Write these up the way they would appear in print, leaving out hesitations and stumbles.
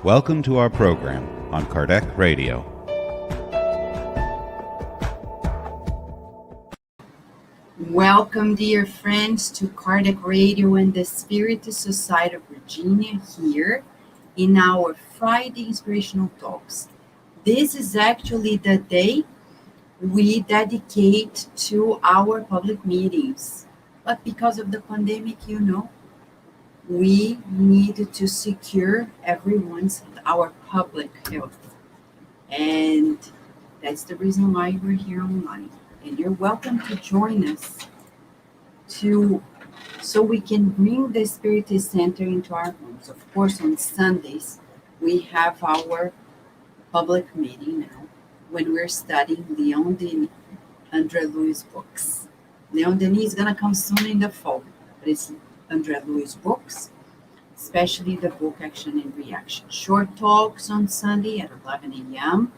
Welcome to our program on Kardec Radio. Welcome, dear friends, to Kardec Radio and the Spirit Society of Virginia here in our Friday Inspirational Talks. This is actually the day we dedicate to our public meetings. But because of the pandemic, we need to secure our public health. And that's the reason why we're here online. And you're welcome to join us so we can bring the Spirit Center into our homes. Of course, on Sundays, we have our public meeting now when we're studying Leon Denis, Andre Louis books. Leon Denis is going to come soon in the fall, but it's Andre Louis books, especially the book Action and Reaction. Short talks on Sunday at 11 a.m.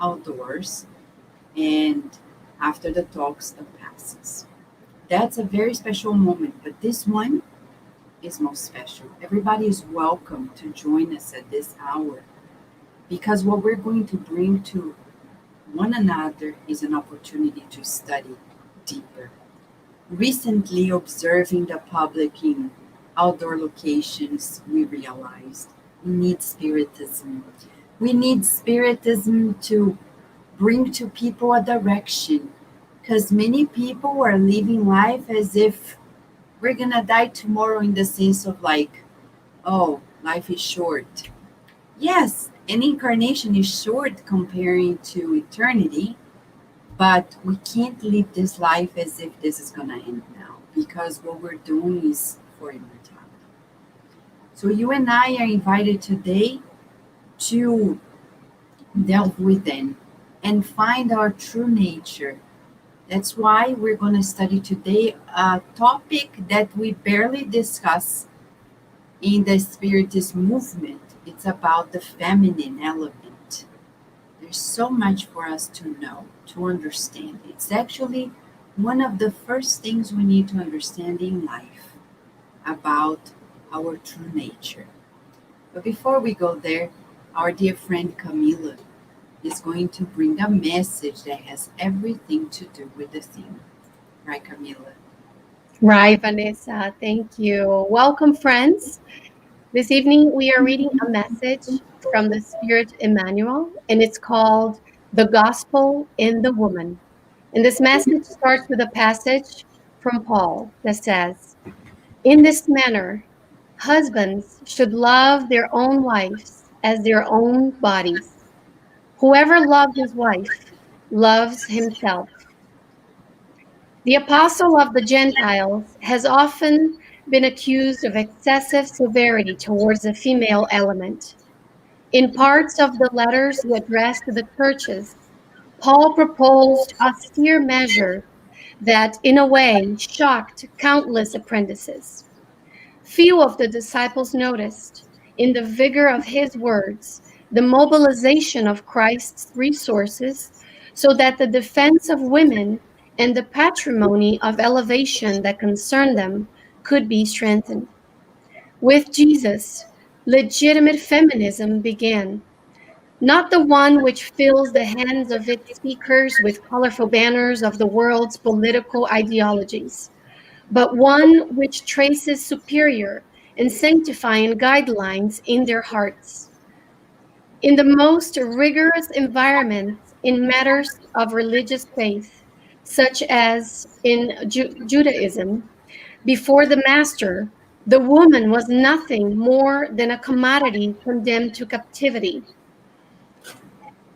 outdoors, and after the talks, the passes. That's a very special moment, but this one is most special. Everybody is welcome to join us at this hour, because what we're going to bring to one another is an opportunity to study deeper. Recently, observing the public in outdoor locations, we realized we need Spiritism. We need Spiritism to bring to people a direction, because many people are living life as if we're going to die tomorrow, in the sense of life is short. Yes, an incarnation is short comparing to eternity, but we can't live this life as if this is going to end now, because what we're doing is for immortality. So you and I are invited today to delve within and find our true nature. That's why we're going to study today a topic that we barely discuss in the Spiritist movement. It's about the feminine element. There's so much for us to know, to understand. It's actually one of the first things we need to understand in life about our true nature. But before we go there, our dear friend Camila is going to bring a message that has everything to do with the theme. Right, Camila? Right, Vanessa. Thank you. Welcome, friends. This evening, we are reading a message from the Spirit Emmanuel, and it's called The Gospel in the Woman. And this message starts with a passage from Paul that says, "In this manner, husbands should love their own wives as their own bodies. Whoever loves his wife loves himself." The apostle of the Gentiles has often been accused of excessive severity towards the female element. In parts of the letters he addressed to the churches, Paul proposed austere measures that, in a way, shocked countless apprentices. Few of the disciples noticed, in the vigor of his words, the mobilization of Christ's resources so that the defense of women and the patrimony of elevation that concerned them could be strengthened. With Jesus, legitimate feminism began, not the one which fills the hands of its speakers with colorful banners of the world's political ideologies, but one which traces superior and sanctifying guidelines in their hearts. In the most rigorous environments in matters of religious faith, such as in Judaism, before the master, the woman was nothing more than a commodity condemned to captivity.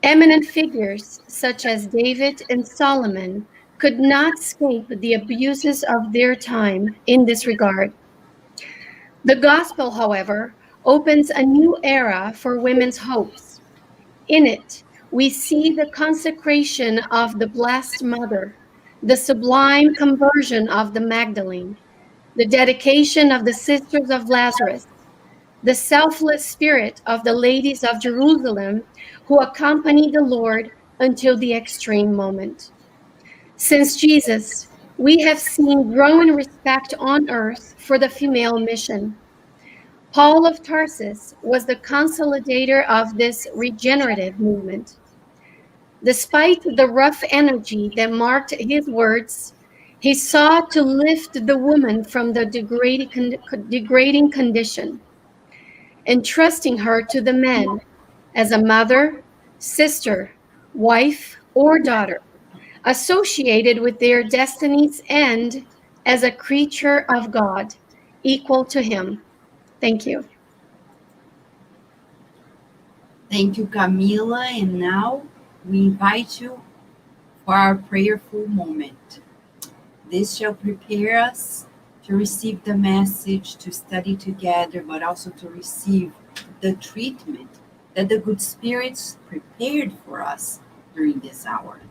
Eminent figures such as David and Solomon could not escape the abuses of their time in this regard. The gospel, however, opens a new era for women's hopes. In it, we see the consecration of the Blessed Mother, the sublime conversion of the Magdalene, the dedication of the Sisters of Lazarus, the selfless spirit of the ladies of Jerusalem who accompanied the Lord until the extreme moment. Since Jesus, we have seen growing respect on earth for the female mission. Paul of Tarsus was the consolidator of this regenerative movement. Despite the rough energy that marked his words, he sought to lift the woman from the degrading condition, entrusting her to the men as a mother, sister, wife, or daughter, associated with their destinies, and as a creature of God, equal to him. Thank you. Thank you, Camila. And now we invite you for our prayerful moment. This shall prepare us to receive the message, to study together, but also to receive the treatment that the good spirits prepared for us during this hour.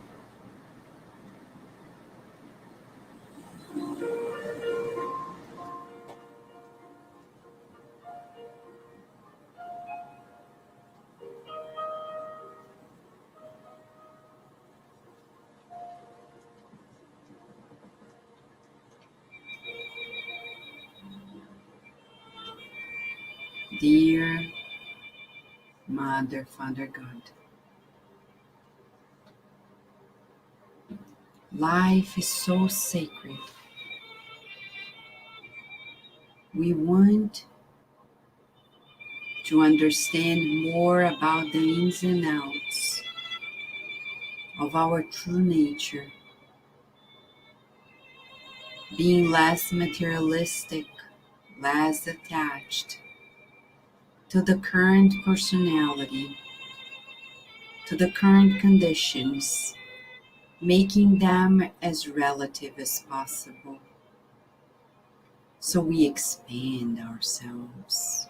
Dear Mother, Father God, life is so sacred. We want to understand more about the ins and outs of our true nature, being less materialistic, less attached to the current personality, to the current conditions, making them as relative as possible. So we expand ourselves,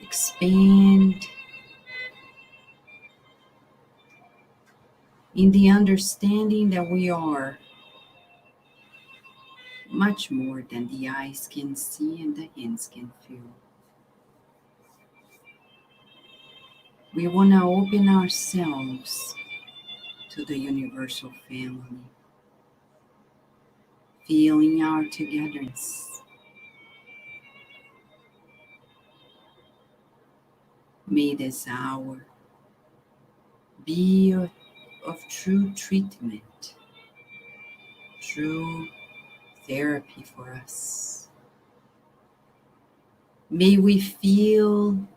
expand in the understanding that we are much more than the eyes can see and the hands can feel. We want to open ourselves to the universal family, feeling our togetherness. May this hour be of true treatment, true therapy for us. May we feel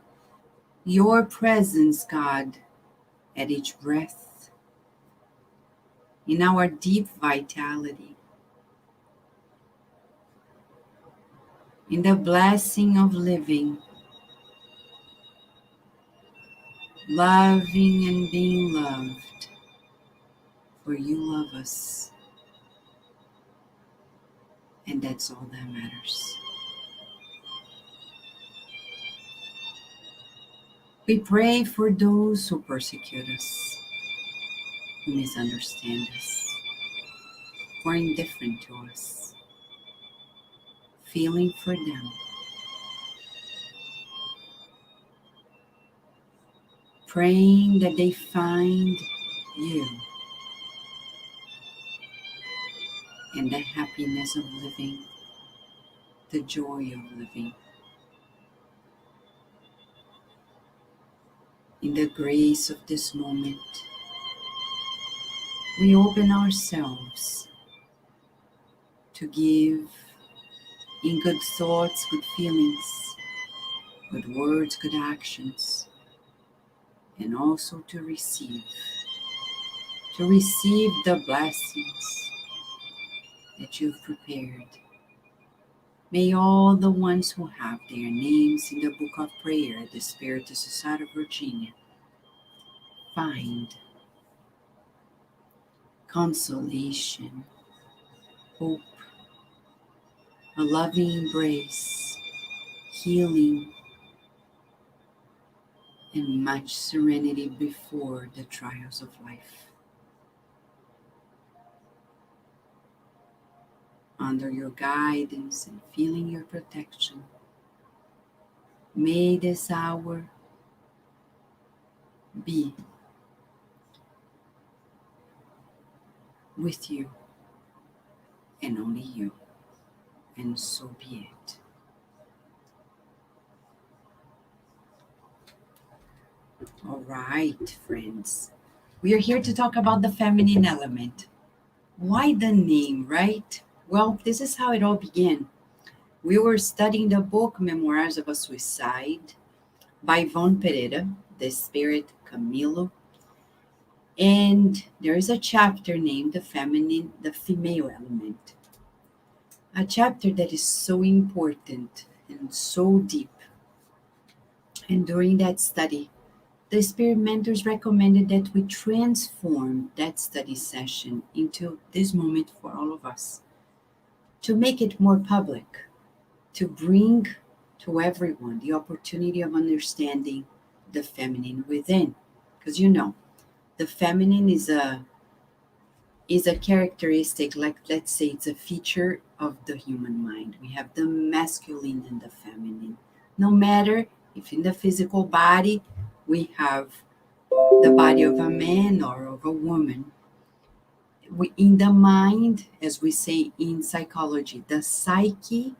your presence, God, at each breath, in our deep vitality, in the blessing of living, loving and being loved, for you love us, and that's all that matters. We pray for those who persecute us, who misunderstand us, who are indifferent to us, feeling for them, praying that they find you and the happiness of living, the joy of living. In the grace of this moment, we open ourselves to give in good thoughts, good feelings, good words, good actions, and also to receive the blessings that you've prepared. May all the ones who have their names in the book of prayer, the Spirit Society of Virginia, find consolation, hope, a loving embrace, healing, and much serenity before the trials of life. Under your guidance and feeling your protection, may this hour be with you and only you, and so be it. All right, friends. We are here to talk about the feminine element. Why the name, right? Well, this is how it all began. We were studying the book Memoirs of a Suicide by Von Pereira, the spirit Camilo, and there is a chapter named the female element. A chapter that is so important and so deep. And during that study, the spirit mentors recommended that we transform that study session into this moment for all of us to make it more public, to bring to everyone the opportunity of understanding the feminine within. Because the feminine is a characteristic, like let's say it's a feature of the human mind. We have the masculine and the feminine. No matter if in the physical body we have the body of a man or of a woman, in the mind, as we say in psychology, the psyche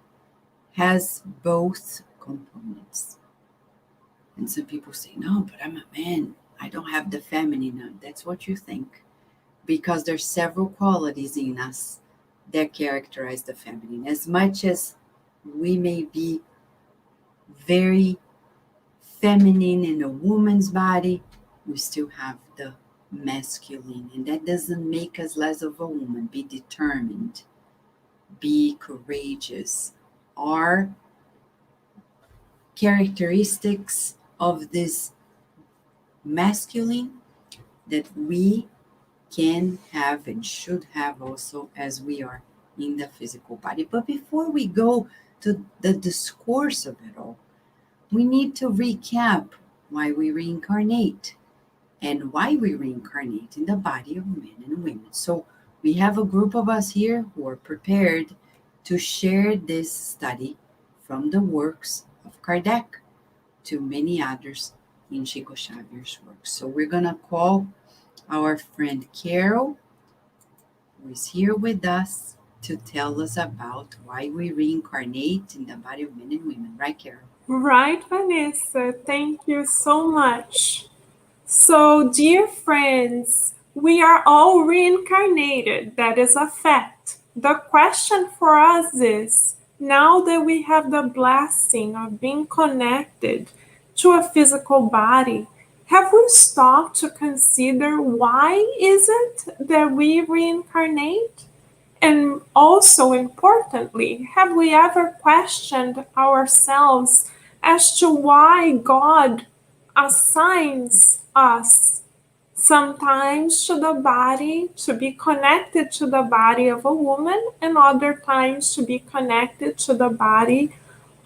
has both components. And some people say, no, but I'm a man, I don't have the feminine. No, that's what you think, because there's several qualities in us that characterize the feminine. As much as we may be very feminine in a woman's body, we still have the masculine, and that doesn't make us less of a woman. Be determined, be courageous, are characteristics of this masculine that we can have and should have also as we are in the physical body. But before we go to the discourse of it all, we need to recap why we reincarnate and why we reincarnate in the body of men and women. So we have a group of us here who are prepared to share this study from the works of Kardec to many others in Chico Xavier's works. So we're going to call our friend Carol, who is here with us to tell us about why we reincarnate in the body of men and women. Right, Carol? Right, Vanessa. Thank you so much. So, dear friends, we are all reincarnated. That is a fact. The question for us is, now that we have the blessing of being connected to a physical body, have we stopped to consider why is it that we reincarnate? And also importantly, have we ever questioned ourselves as to why God assigns us sometimes to the body, to be connected to the body of a woman, and other times to be connected to the body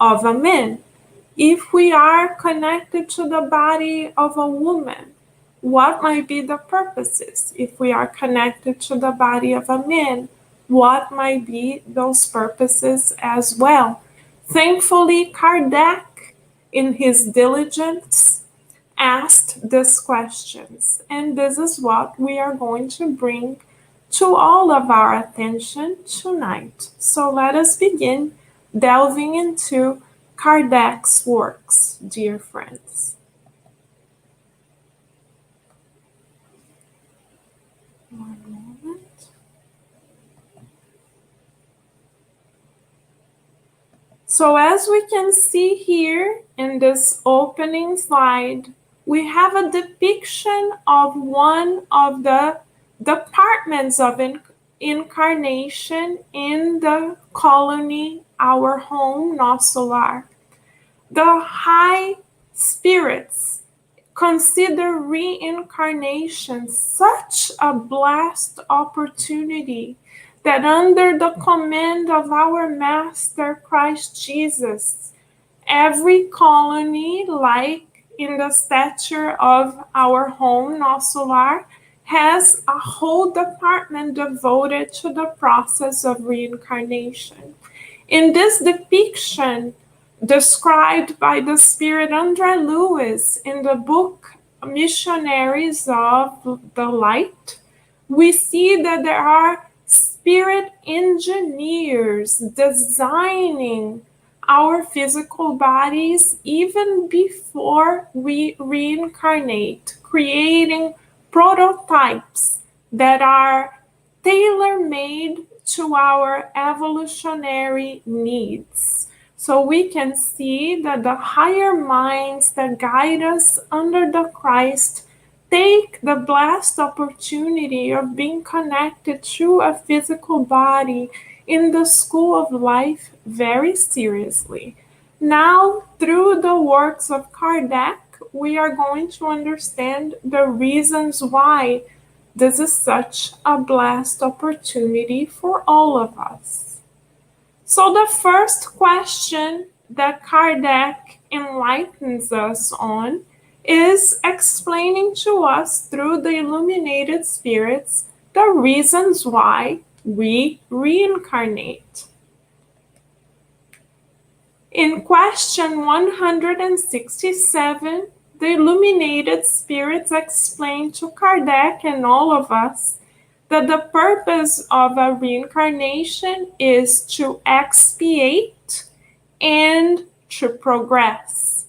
of a man? If we are connected to the body of a woman, what might be the purposes? If we are connected to the body of a man, what might be those purposes as well? Thankfully, Kardec, in his diligence, asked these questions, and this is what we are going to bring to all of our attention tonight. So let us begin delving into Kardec's works, dear friends. One moment. So as we can see here in this opening slide, we have a depiction of one of the departments of incarnation in the colony, our home, Nosso Lar. The high spirits consider reincarnation such a blessed opportunity that under the command of our Master Christ Jesus, every colony, like in the stature of our home, Nosso Lar, has a whole department devoted to the process of reincarnation. In this depiction, described by the spirit André Lewis in the book Missionaries of the Light, we see that there are spirit engineers designing our physical bodies even before we reincarnate, creating prototypes that are tailor-made to our evolutionary needs. So we can see that the higher minds that guide us under the Christ take the blessed opportunity of being connected to a physical body in the school of life very seriously. Now, through the works of Kardec, we are going to understand the reasons why this is such a blessed opportunity for all of us. So the first question that Kardec enlightens us on is explaining to us through the illuminated spirits the reasons why we reincarnate. In question 167, the illuminated spirits explain to Kardec and all of us that the purpose of a reincarnation is to expiate and to progress.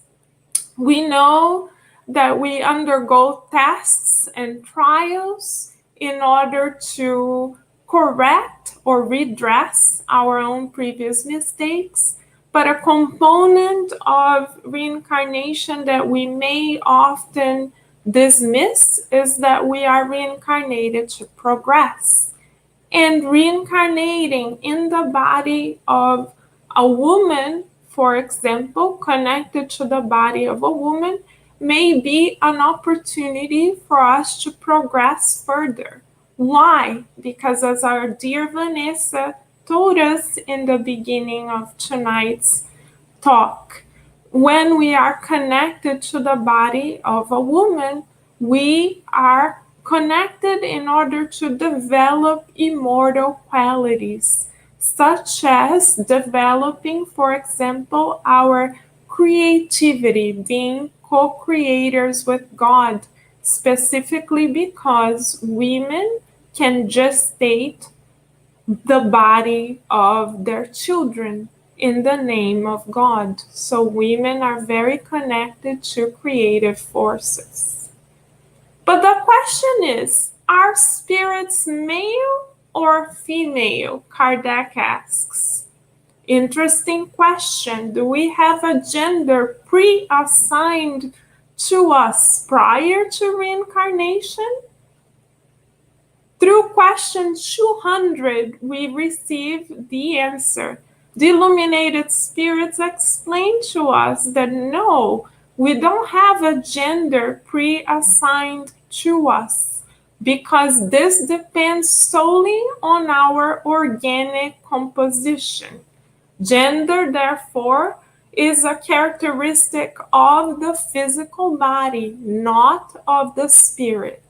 We know that we undergo tests and trials in order to correct or redress our own previous mistakes. But a component of reincarnation that we may often dismiss is that we are reincarnated to progress. And reincarnating in the body of a woman, for example, connected to the body of a woman, may be an opportunity for us to progress further. Why? Because as our dear Vanessa told us in the beginning of tonight's talk, when we are connected to the body of a woman, we are connected in order to develop immortal qualities, such as developing, for example, our creativity, being co-creators with God, specifically because women can gestate the body of their children in the name of God. So women are very connected to creative forces. But the question is, are spirits male or female? Kardec asks. Interesting question. Do we have a gender pre-assigned to us prior to reincarnation? Through question 200, we receive the answer. The illuminated spirits explain to us that no, we don't have a gender pre-assigned to us because this depends solely on our organic composition. Gender, therefore, is a characteristic of the physical body, not of the spirit.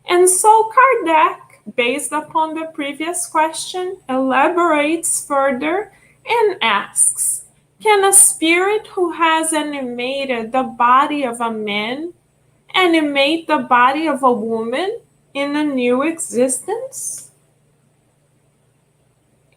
And so Kardec, based upon the previous question, elaborates further and asks, can a spirit who has animated the body of a man animate the body of a woman in a new existence?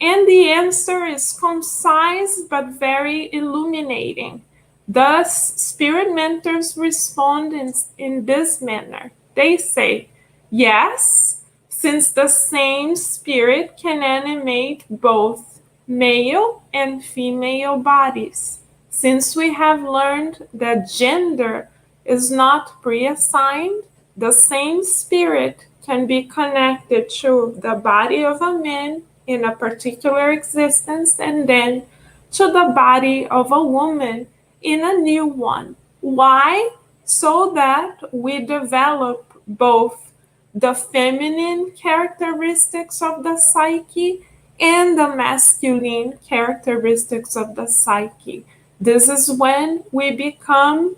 And the answer is concise but very illuminating. Thus, spirit mentors respond in this manner. They say, yes, since the same spirit can animate both male and female bodies. Since we have learned that gender is not pre-assigned, the same spirit can be connected to the body of a man in a particular existence and then to the body of a woman in a new one. Why? So that we develop both the feminine characteristics of the psyche and the masculine characteristics of the psyche. This is when we become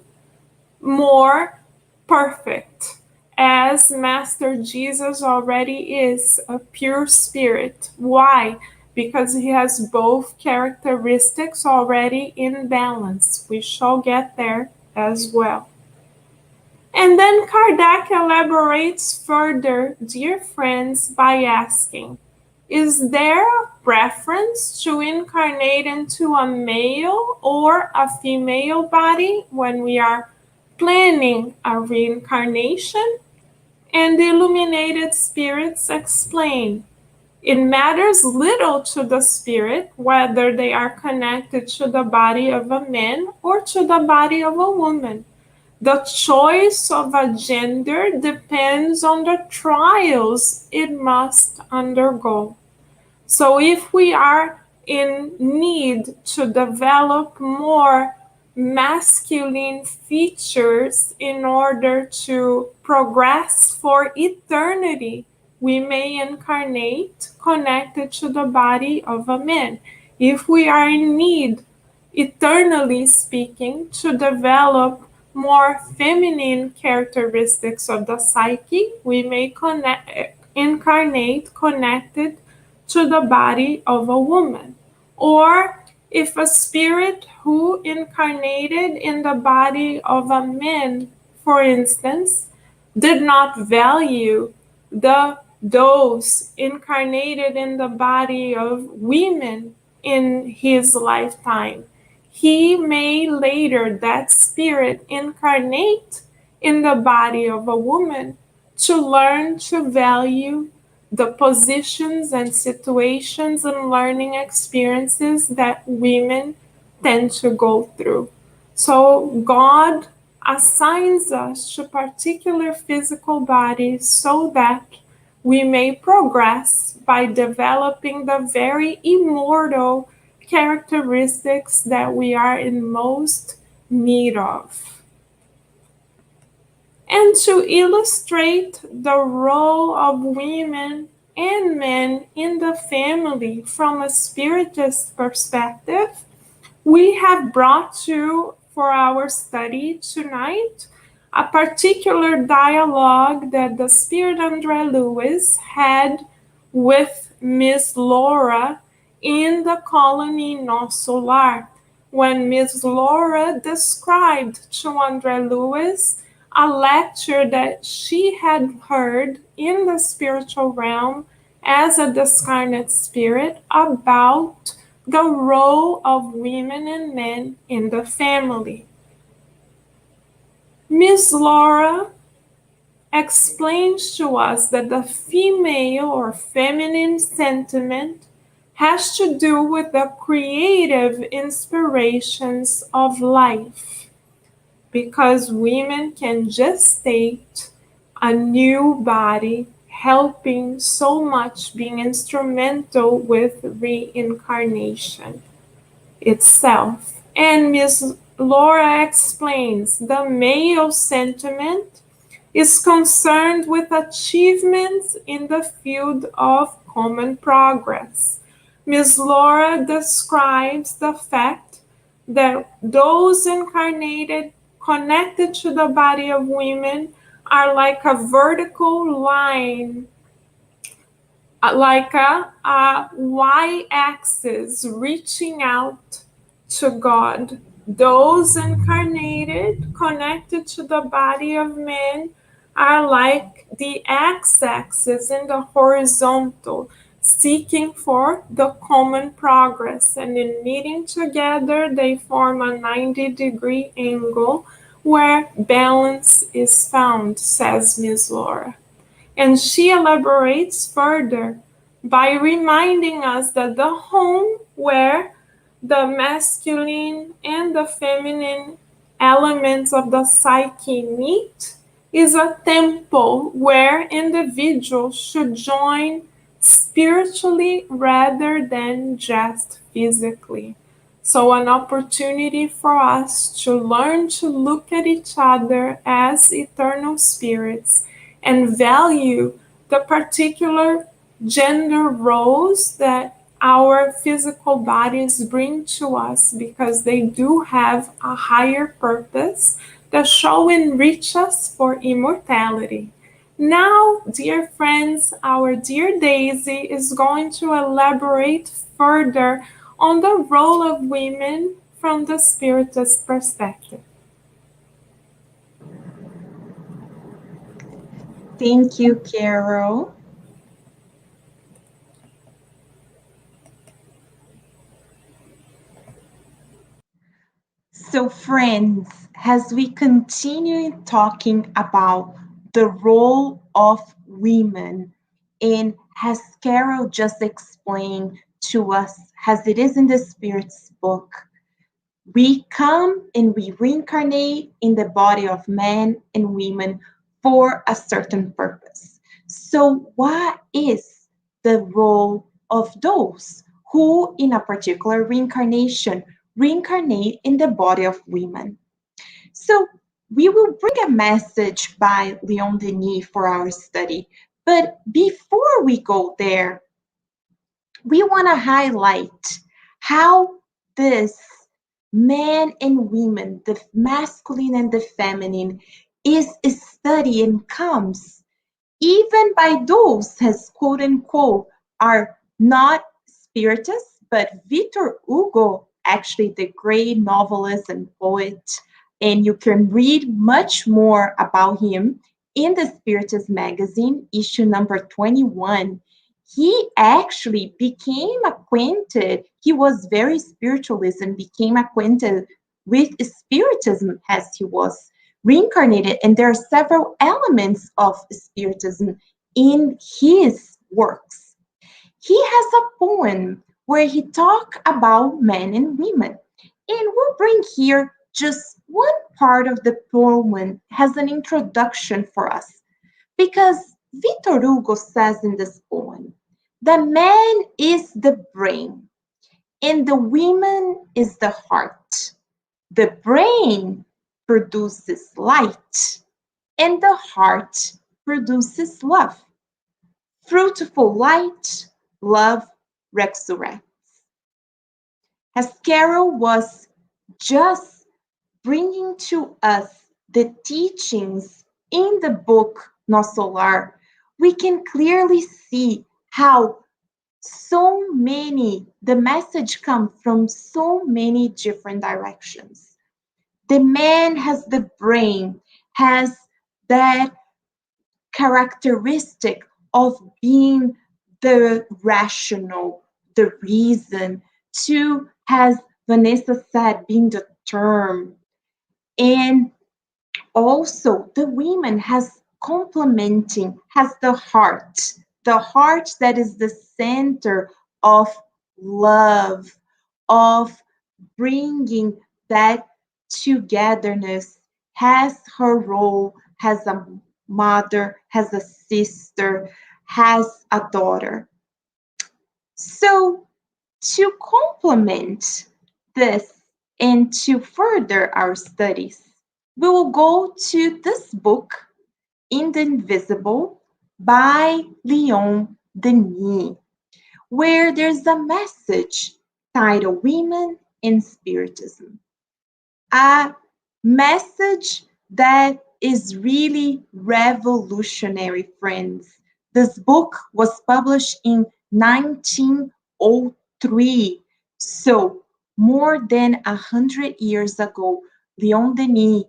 more perfect, as Master Jesus already is a pure spirit. Why? Because he has both characteristics already in balance. We shall get there as well. And then Kardec elaborates further, dear friends, by asking, Is there a preference to incarnate into a male or a female body when we are planning a reincarnation? And the illuminated spirits explain it matters little to the spirit whether they are connected to the body of a man or to the body of a woman. The choice of a gender depends on the trials it must undergo. So, if we are in need to develop more masculine features in order to progress for eternity, we may incarnate connected to the body of a man. If we are in need, eternally speaking, to develop more feminine characteristics of the psyche, we may incarnate connected to the body of a woman. Or if a spirit who incarnated in the body of a man, for instance, did not value those incarnated in the body of women in his lifetime, he may later, that spirit, incarnate in the body of a woman to learn to value the positions and situations and learning experiences that women tend to go through. So God assigns us to particular physical bodies so that we may progress by developing the very immortal characteristics that we are in most need of. And to illustrate the role of women and men in the family from a spiritist perspective, we have brought to for our study tonight a particular dialogue that the Spirit Andre Lewis had with Miss Laura in the colony Nosso Lar, when Miss Laura described to Andre Lewis a lecture that she had heard in the spiritual realm as a discarnate spirit about the role of women and men in the family. Miss Laura explains to us that the female or feminine sentiment has to do with the creative inspirations of life, because women can gestate a new body, helping so much, being instrumental with reincarnation itself. And Ms. Laura explains the male sentiment is concerned with achievements in the field of common progress. Ms. Laura describes the fact that those incarnated connected to the body of women are like a vertical line, like a y-axis reaching out to God. Those incarnated connected to the body of men are like the x-axis in the horizontal, seeking for the common progress, and in meeting together they form a 90-degree angle where balance is found, says Ms. Laura. And she elaborates further by reminding us that the home where the masculine and the feminine elements of the psyche meet is a temple where individuals should join spiritually rather than just physically. So, an opportunity for us to learn to look at each other as eternal spirits and value the particular gender roles that our physical bodies bring to us, because they do have a higher purpose that shall enrich us for immortality. Now, dear friends, our dear Daisy is going to elaborate further on the role of women from the Spiritist perspective. Thank you, Carol. So, friends, as we continue talking about the role of women, and as Carol just explained to us, as it is in the Spirit's book, we come and we reincarnate in the body of men and women for a certain purpose. So, what is the role of those who, in a particular reincarnation, reincarnate in the body of women? So, we will bring a message by Leon Denis for our study. But before we go there, we want to highlight how this men and women, the masculine and the feminine, is studied and comes even by those as quote unquote are not spiritists, but Victor Hugo, actually the great novelist and poet, and you can read much more about him in the Spiritist magazine, issue number 21. He actually became acquainted, he was very spiritualist and became acquainted with Spiritism as he was reincarnated, and there are several elements of Spiritism in his works. He has a poem where he talks about men and women, and we'll bring here just one part of the poem as an introduction for us, because Victor Hugo says in this poem, the man is the brain, and the woman is the heart. The brain produces light, and the heart produces love. Fruitful light, love resurrects. As Carol was just bringing to us the teachings in the book Nosso Lar, we can clearly see how the message comes from so many different directions. The man has the brain, has that characteristic of being the rational, the reason, to, as Vanessa said, being the term. And also the women has complementing, has the heart that is the center of love, of bringing that togetherness, has her role, has a mother, has a sister, has a daughter. So to complement this and to further our studies, we will go to this book, In the Invisible, by Leon Denis, where there's a message titled Women in Spiritism. A message that is really revolutionary, friends. This book was published in 1903. So, more than 100 years ago, Leon Denis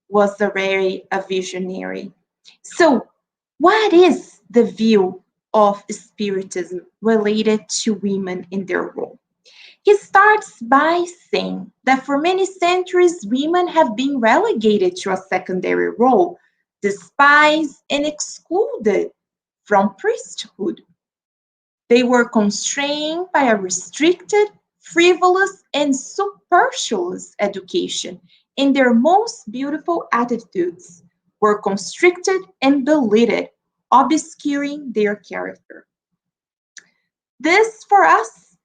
was already a visionary. So, what is the view of Spiritism related to women in their role? He starts by saying that for many centuries, women have been relegated to a secondary role, despised and excluded from priesthood. They were constrained by a restricted, frivolous, and superfluous education, and their most beautiful attitudes were constricted and belittled, obscuring their character. This, for us,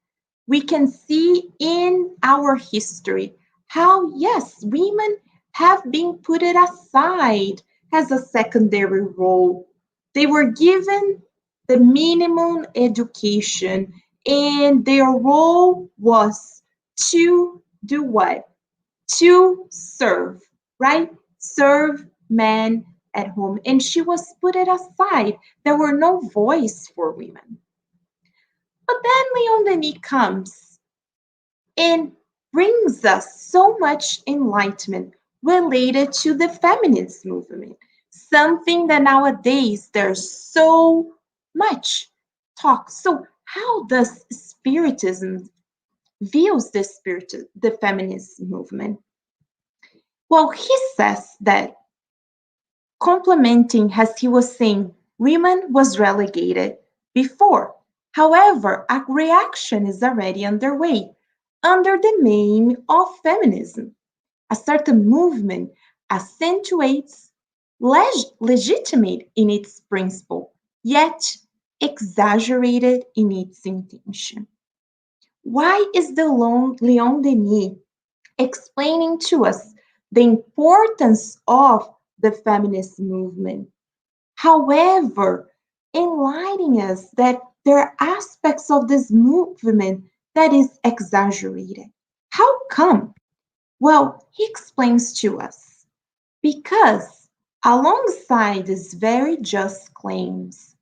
we can see in our history how, yes, women have been put aside as a secondary role. They were given the minimum education, and their role was to do what? To serve, right? Serve men at home. And she was put aside. There were no voice for women. But then Leon Denis comes and brings us so much enlightenment related to the feminist movement, something that nowadays there's so much talk. So how does Spiritism views the feminist movement? Well, he says that complementing, as he was saying, women was relegated before. However, a reaction is already underway under the name of feminism. A certain movement accentuates, legitimate in its principle, yet exaggerated in its intention. Why is the Leon Denis explaining to us the importance of the feminist movement? However, enlightening us that there are aspects of this movement that is exaggerated. How come? Well, he explains to us because alongside these very just claims,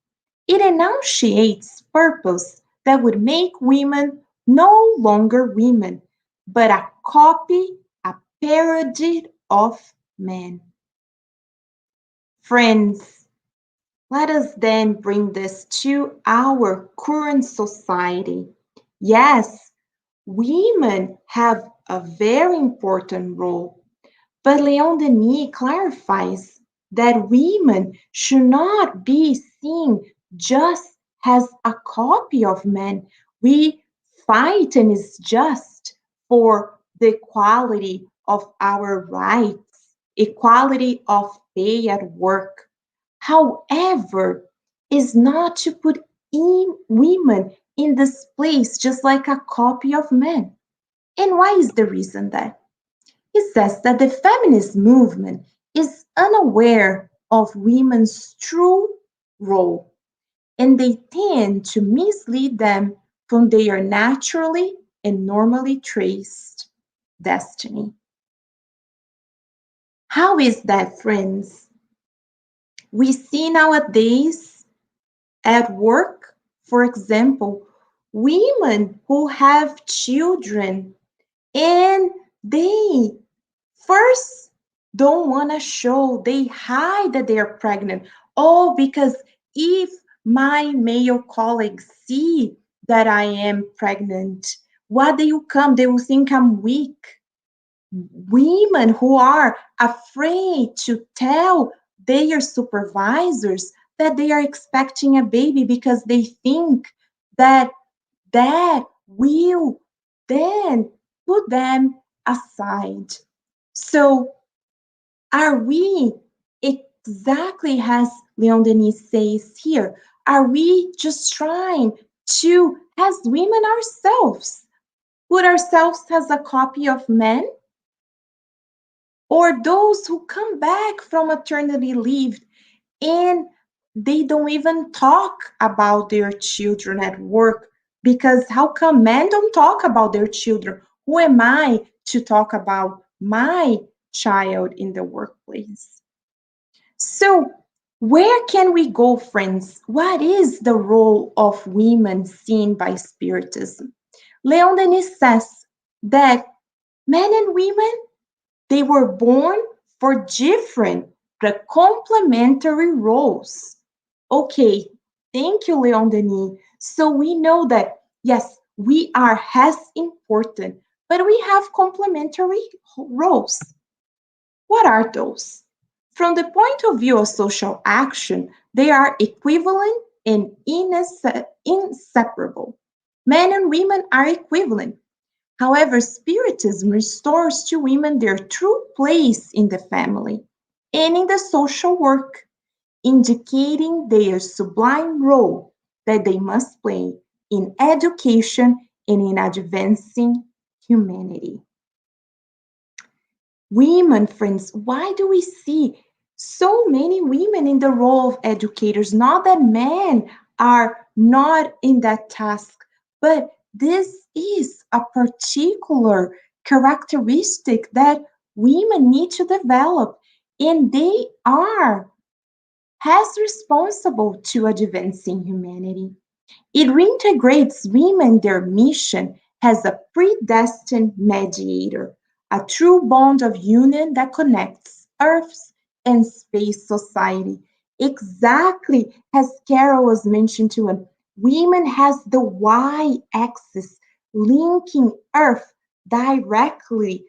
it enunciates purpose that would make women no longer women, but a copy, a parody of men. Friends, let us then bring this to our current society. Yes, women have a very important role, but Leon Denis clarifies that women should not be seen just as a copy of men. We fight and is just for the equality of our rights, equality of pay at work. However, is not to put women in this place just like a copy of men. And why is the reason that? He says that the feminist movement is unaware of women's true role, and they tend to mislead them from their naturally and normally traced destiny. How is that, friends? We see nowadays at work, for example, women who have children and they first don't want to show, they hide that they are pregnant. Oh, because if my male colleagues see that I am pregnant, what they will come? They will think I'm weak. Women who are afraid to tell their supervisors that they are expecting a baby because they think that that will then put them aside. So, are we exactly as Leon Denis says here? Are we just trying to, as women ourselves, put ourselves as a copy of men? Or those who come back from maternity leave and they don't even talk about their children at work because how come men don't talk about their children? Who am I to talk about my child in the workplace? So, where can we go, friends? What is the role of women seen by Spiritism? Leon Denis says that men and women, they were born for different but complementary roles. Okay, thank you, Leon Denis. So we know that, yes, we are as important, but we have complementary roles. What are those? From the point of view of social action, they are equivalent and inseparable. Men and women are equivalent. However, Spiritism restores to women their true place in the family and in the social work, indicating their sublime role that they must play in education and in advancing humanity. Women, friends, why do we see so many women in the role of educators? Not that men are not in that task, but this is a particular characteristic that women need to develop, and they are as responsible to advancing humanity. It reintegrates women their mission as a predestined mediator, a true bond of union that connects Earth's and space society. Exactly as Carol was mentioned to him, women has the y-axis linking Earth directly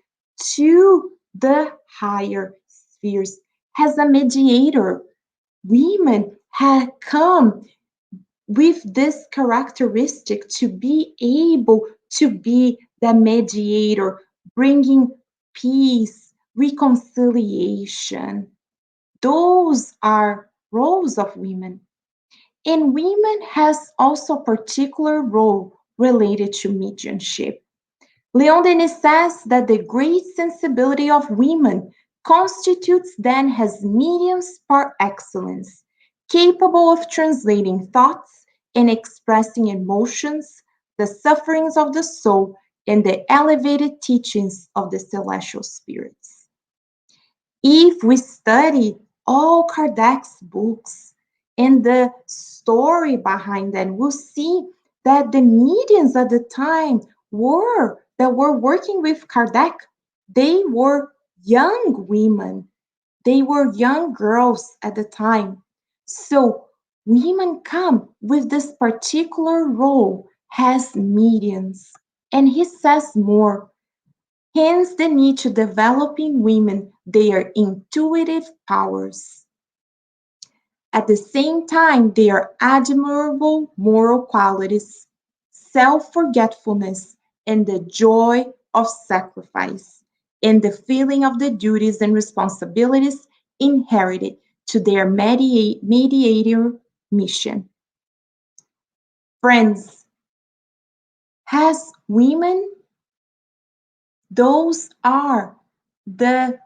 to the higher spheres, as a mediator. Women have come with this characteristic to be able to be the mediator, bringing peace, reconciliation. Those are roles of women. And women has also a particular role related to mediumship. Leon Denis says that the great sensibility of women constitutes them as mediums par excellence, capable of translating thoughts and expressing emotions, the sufferings of the soul, and the elevated teachings of the celestial spirits. If we study all Kardec's books and the story behind them, we'll see that the mediums at the time that were working with Kardec, they were young women. They were young girls at the time. So women come with this particular role as mediums. And he says more. Hence the need to develop in women their intuitive powers. At the same time, their admirable moral qualities, self-forgetfulness, and the joy of sacrifice, and the feeling of the duties and responsibilities inherited to their mediator mission. Friends, as women, those are the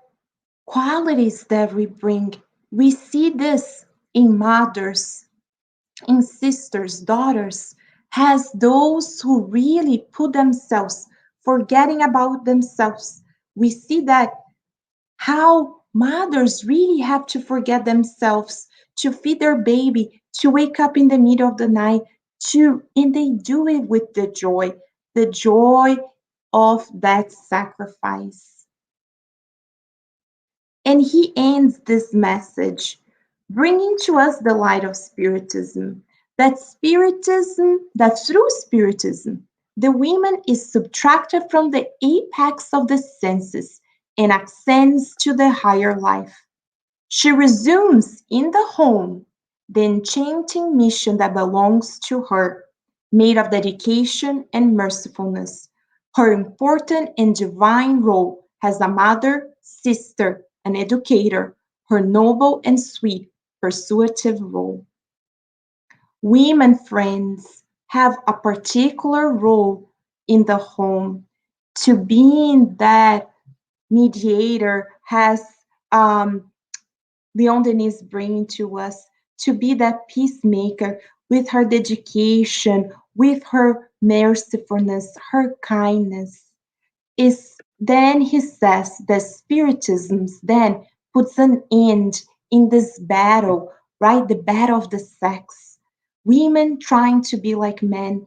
qualities that we bring. We see this in mothers, in sisters, daughters, as those who really put themselves, forgetting about themselves. We see that how mothers really have to forget themselves to feed their baby, to wake up in the middle of the night, and they do it with the joy of that sacrifice. And he ends this message bringing to us the light of Spiritism, that through Spiritism, the woman is subtracted from the apex of the senses and ascends to the higher life. She resumes in the home the enchanting mission that belongs to her, made of dedication and mercifulness, her important and divine role as a mother, sister, an educator, her noble and sweet persuasive role. Women friends have a particular role in the home to being that mediator has Leon Denis bringing to us, to be that peacemaker with her dedication, with her mercifulness, her kindness. Is then he says that Spiritism then puts an end in this battle, right? The battle of the sex. Women trying to be like men,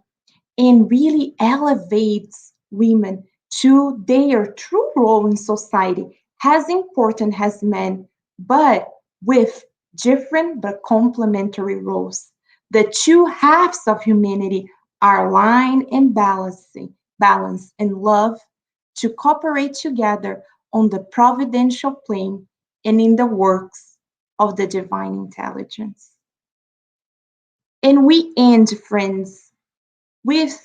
and really elevates women to their true role in society, as important as men, but with different but complementary roles. The two halves of humanity are aligned and balance and love to cooperate together on the providential plane and in the works of the divine intelligence. And we end, friends, with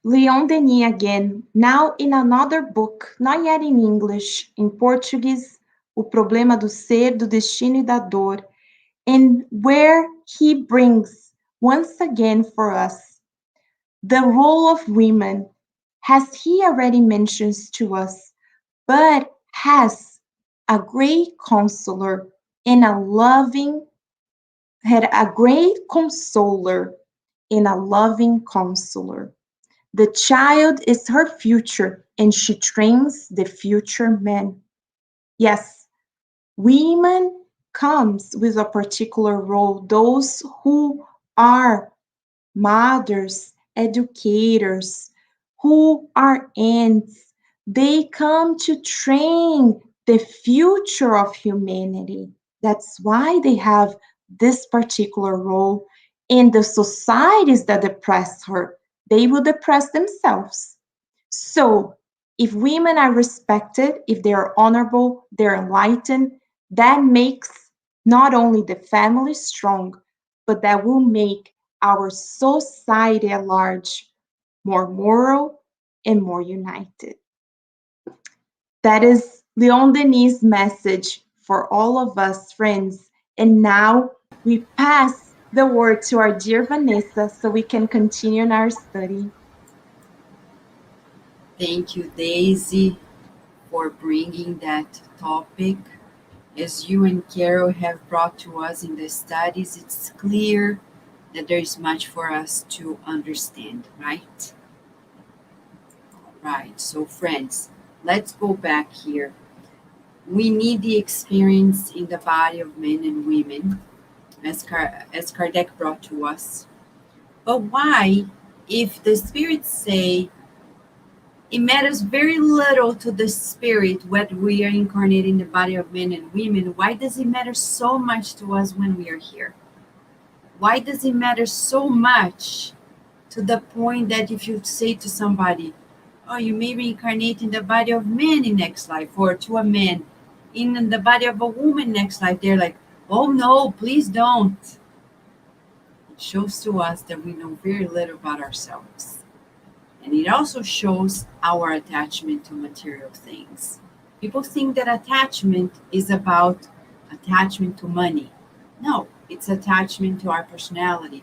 Leon Denis again, now in another book, not yet in English, in Portuguese, O Problema do Ser, do Destino e da Dor, and where he brings once again for us the role of women, as he already mentions to us, but has a great counselor and had a great consoler and a loving counselor. The child is her future, and she trains the future man. Yes, women comes with a particular role. Those who are mothers, educators, who are aunts, they come to train the future of humanity. That's why they have this particular role. In the societies that oppress her, they will depress themselves. So If women are respected, if they are honorable, they're enlightened, that makes not only the family strong, but that will make our society at large more moral and more united. That is Leon Denis' message for all of us, friends. And now we pass the word to our dear Vanessa so we can continue in our study. Thank you, Daisy, for bringing that topic. As you and Carol have brought to us in the studies, it's clear that there is much for us to understand, right? Right. So, friends, let's go back here. We need the experience in the body of men and women, as Kardec brought to us. But why, if the spirits say it matters very little to the spirit whether we are incarnated in the body of men and women, why does it matter so much to us when we are here? Why does it matter so much to the point that if you say to somebody, oh, you may reincarnate in the body of man in next life, or to a man in the body of a woman next life, they're like, oh no, please don't. It shows to us that we know very little about ourselves. And it also shows our attachment to material things. People think that attachment is about attachment to money. No, it's attachment to our personality.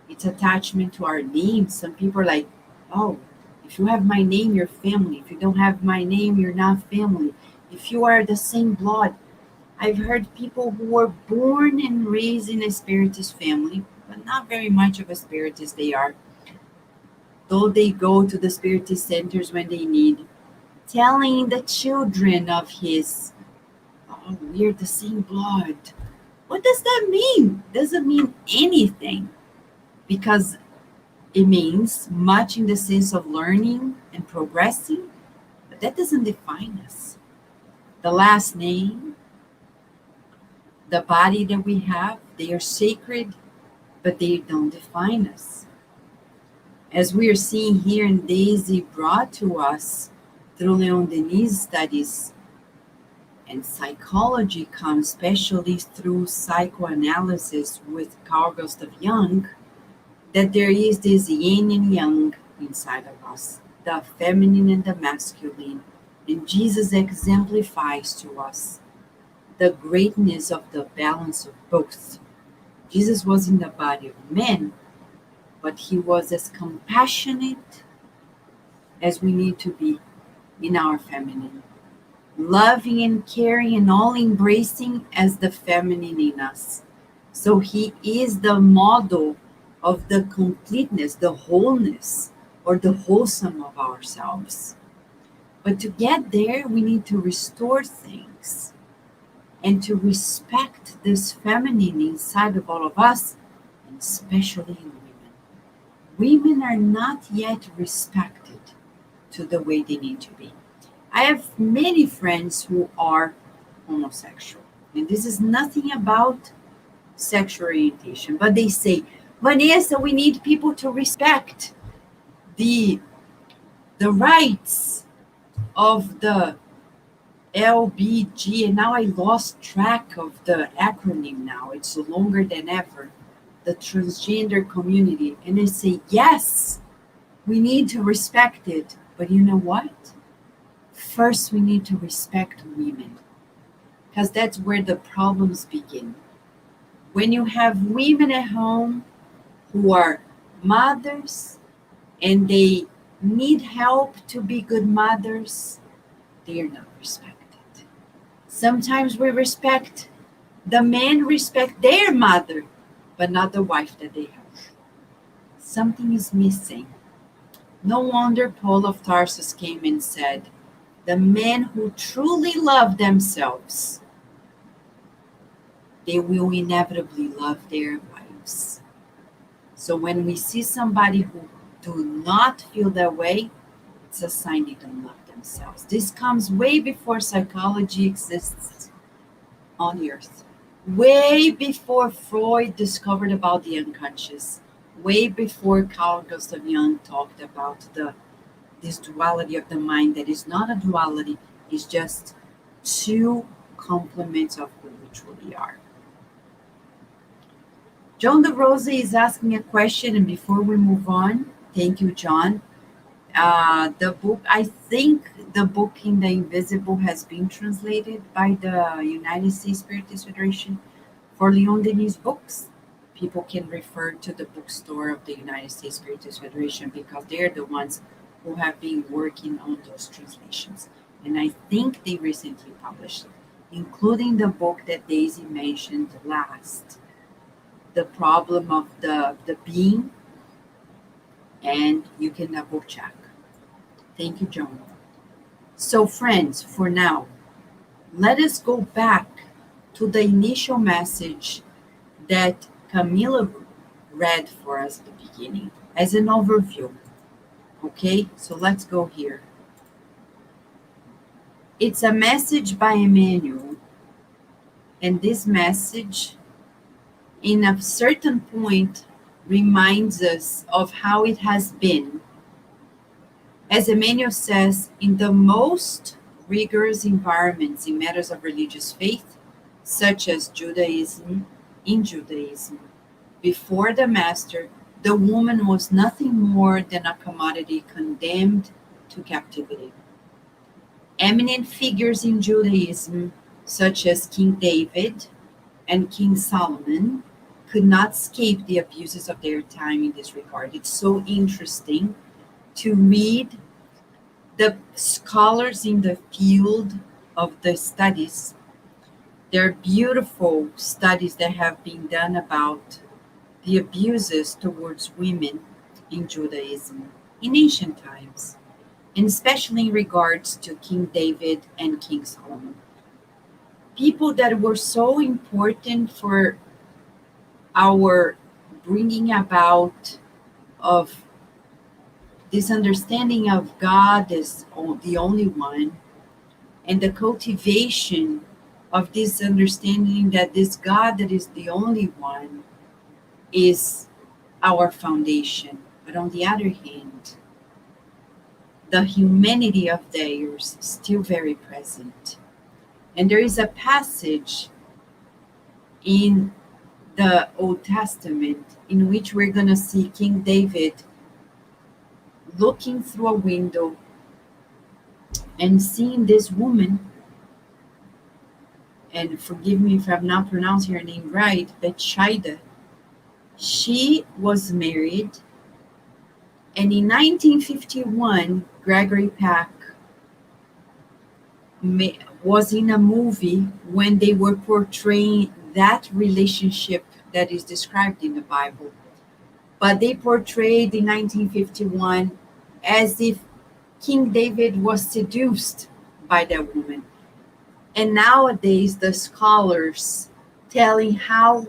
It's attachment to our name. Some people are like, oh, if you have my name, you're family. If you don't have my name, you're not family. If you are the same blood. I've heard people who were born and raised in a spiritist family, but not very much of a spiritist they are, though they go to the spiritist centers when they need, telling the children of his, oh, we're the same blood. What does that mean? Doesn't mean anything, because it means much in the sense of learning and progressing, but that doesn't define us. The last name, the body that we have, they are sacred, but they don't define us. As we are seeing here, and Daisy brought to us through Leon Denis' studies, and psychology comes especially through psychoanalysis with Carl Gustav Jung, that there is this yin and yang inside of us, the feminine and the masculine, and Jesus exemplifies to us the greatness of the balance of both. Jesus was in the body of men, but he was as compassionate as we need to be in our feminine, loving and caring and all embracing as the feminine in us. So he is the model of the completeness, the wholeness, or the wholesome of ourselves. But to get there, we need to restore things and to respect this feminine inside of all of us, and especially in women. Women are not yet respected to the way they need to be. I have many friends who are homosexual, and this is nothing about sexual orientation, but they say, Vanessa, we need people to respect the rights of the LBG, and now I lost track of the acronym now. It's longer than ever. The transgender community. And I say, yes, we need to respect it. But you know what? First, we need to respect women, because that's where the problems begin. When you have women at home who are mothers and they need help to be good mothers, they are not respected. Sometimes we respect, the men respect their mother, but not the wife that they have. Something is missing. No wonder Paul of Tarsus came and said, the men who truly love themselves, they will inevitably love their wives. So when we see somebody who do not feel that way, it's a sign they don't love themselves. This comes way before psychology exists on the earth. Way before Freud discovered about the unconscious. Way before Carl Gustav Jung talked about the this duality of the mind that is not a duality, is just two complements of who we truly are. John DeRosa is asking a question, and before we move on, thank you, John. The book, I think the book in the Invisible has been translated by the United States Spiritist Federation for Leon Denis books. People can refer to the bookstore of the United States Spiritist Federation because they're the ones who have been working on those translations. And I think they recently published it, including the book that Daisy mentioned last, The Problem of the Being, and you can double check. Thank you, John. So, friends, for now, let us go back to the initial message that Camila read for us at the beginning as an overview. Okay, so let's go here. It's a message by Emmanuel, and this message, in a certain point, reminds us of how it has been. As Emmanuel says, in the most rigorous environments in matters of religious faith, such as Judaism, in Judaism, before the Master, the woman was nothing more than a commodity condemned to captivity. Eminent figures in Judaism, such as King David and King Solomon, could not escape the abuses of their time in this regard. It's so interesting to read the scholars in the field of the studies. There are beautiful studies that have been done about the abuses towards women in Judaism in ancient times, and especially in regards to King David and King Solomon. People that were so important for our bringing about of this understanding of God as the only one, and the cultivation of this understanding that this God that is the only one is our foundation. But on the other hand, the humanity of theirs is still very present. And there is a passage in the Old Testament in which we're going to see King David looking through a window and seeing this woman, and forgive me if I'm not pronouncing her name right, Bathsheba. She was married, and in 1951, Gregory Peck was in a movie when they were portraying that relationship that is described in the Bible. But they portrayed in 1951 as if King David was seduced by that woman. And nowadays, the scholars telling how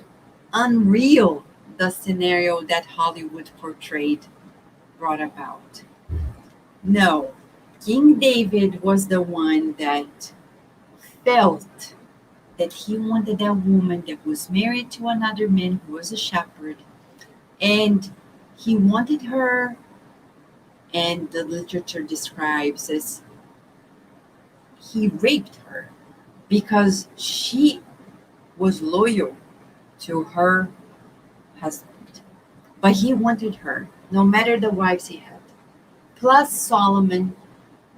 unreal the scenario that Hollywood portrayed brought about. No, King David was the one that felt that he wanted that woman that was married to another man who was a shepherd, and he wanted her, and the literature describes as he raped her because she was loyal to her husband. But he wanted her, no matter the wives he had. Plus Solomon,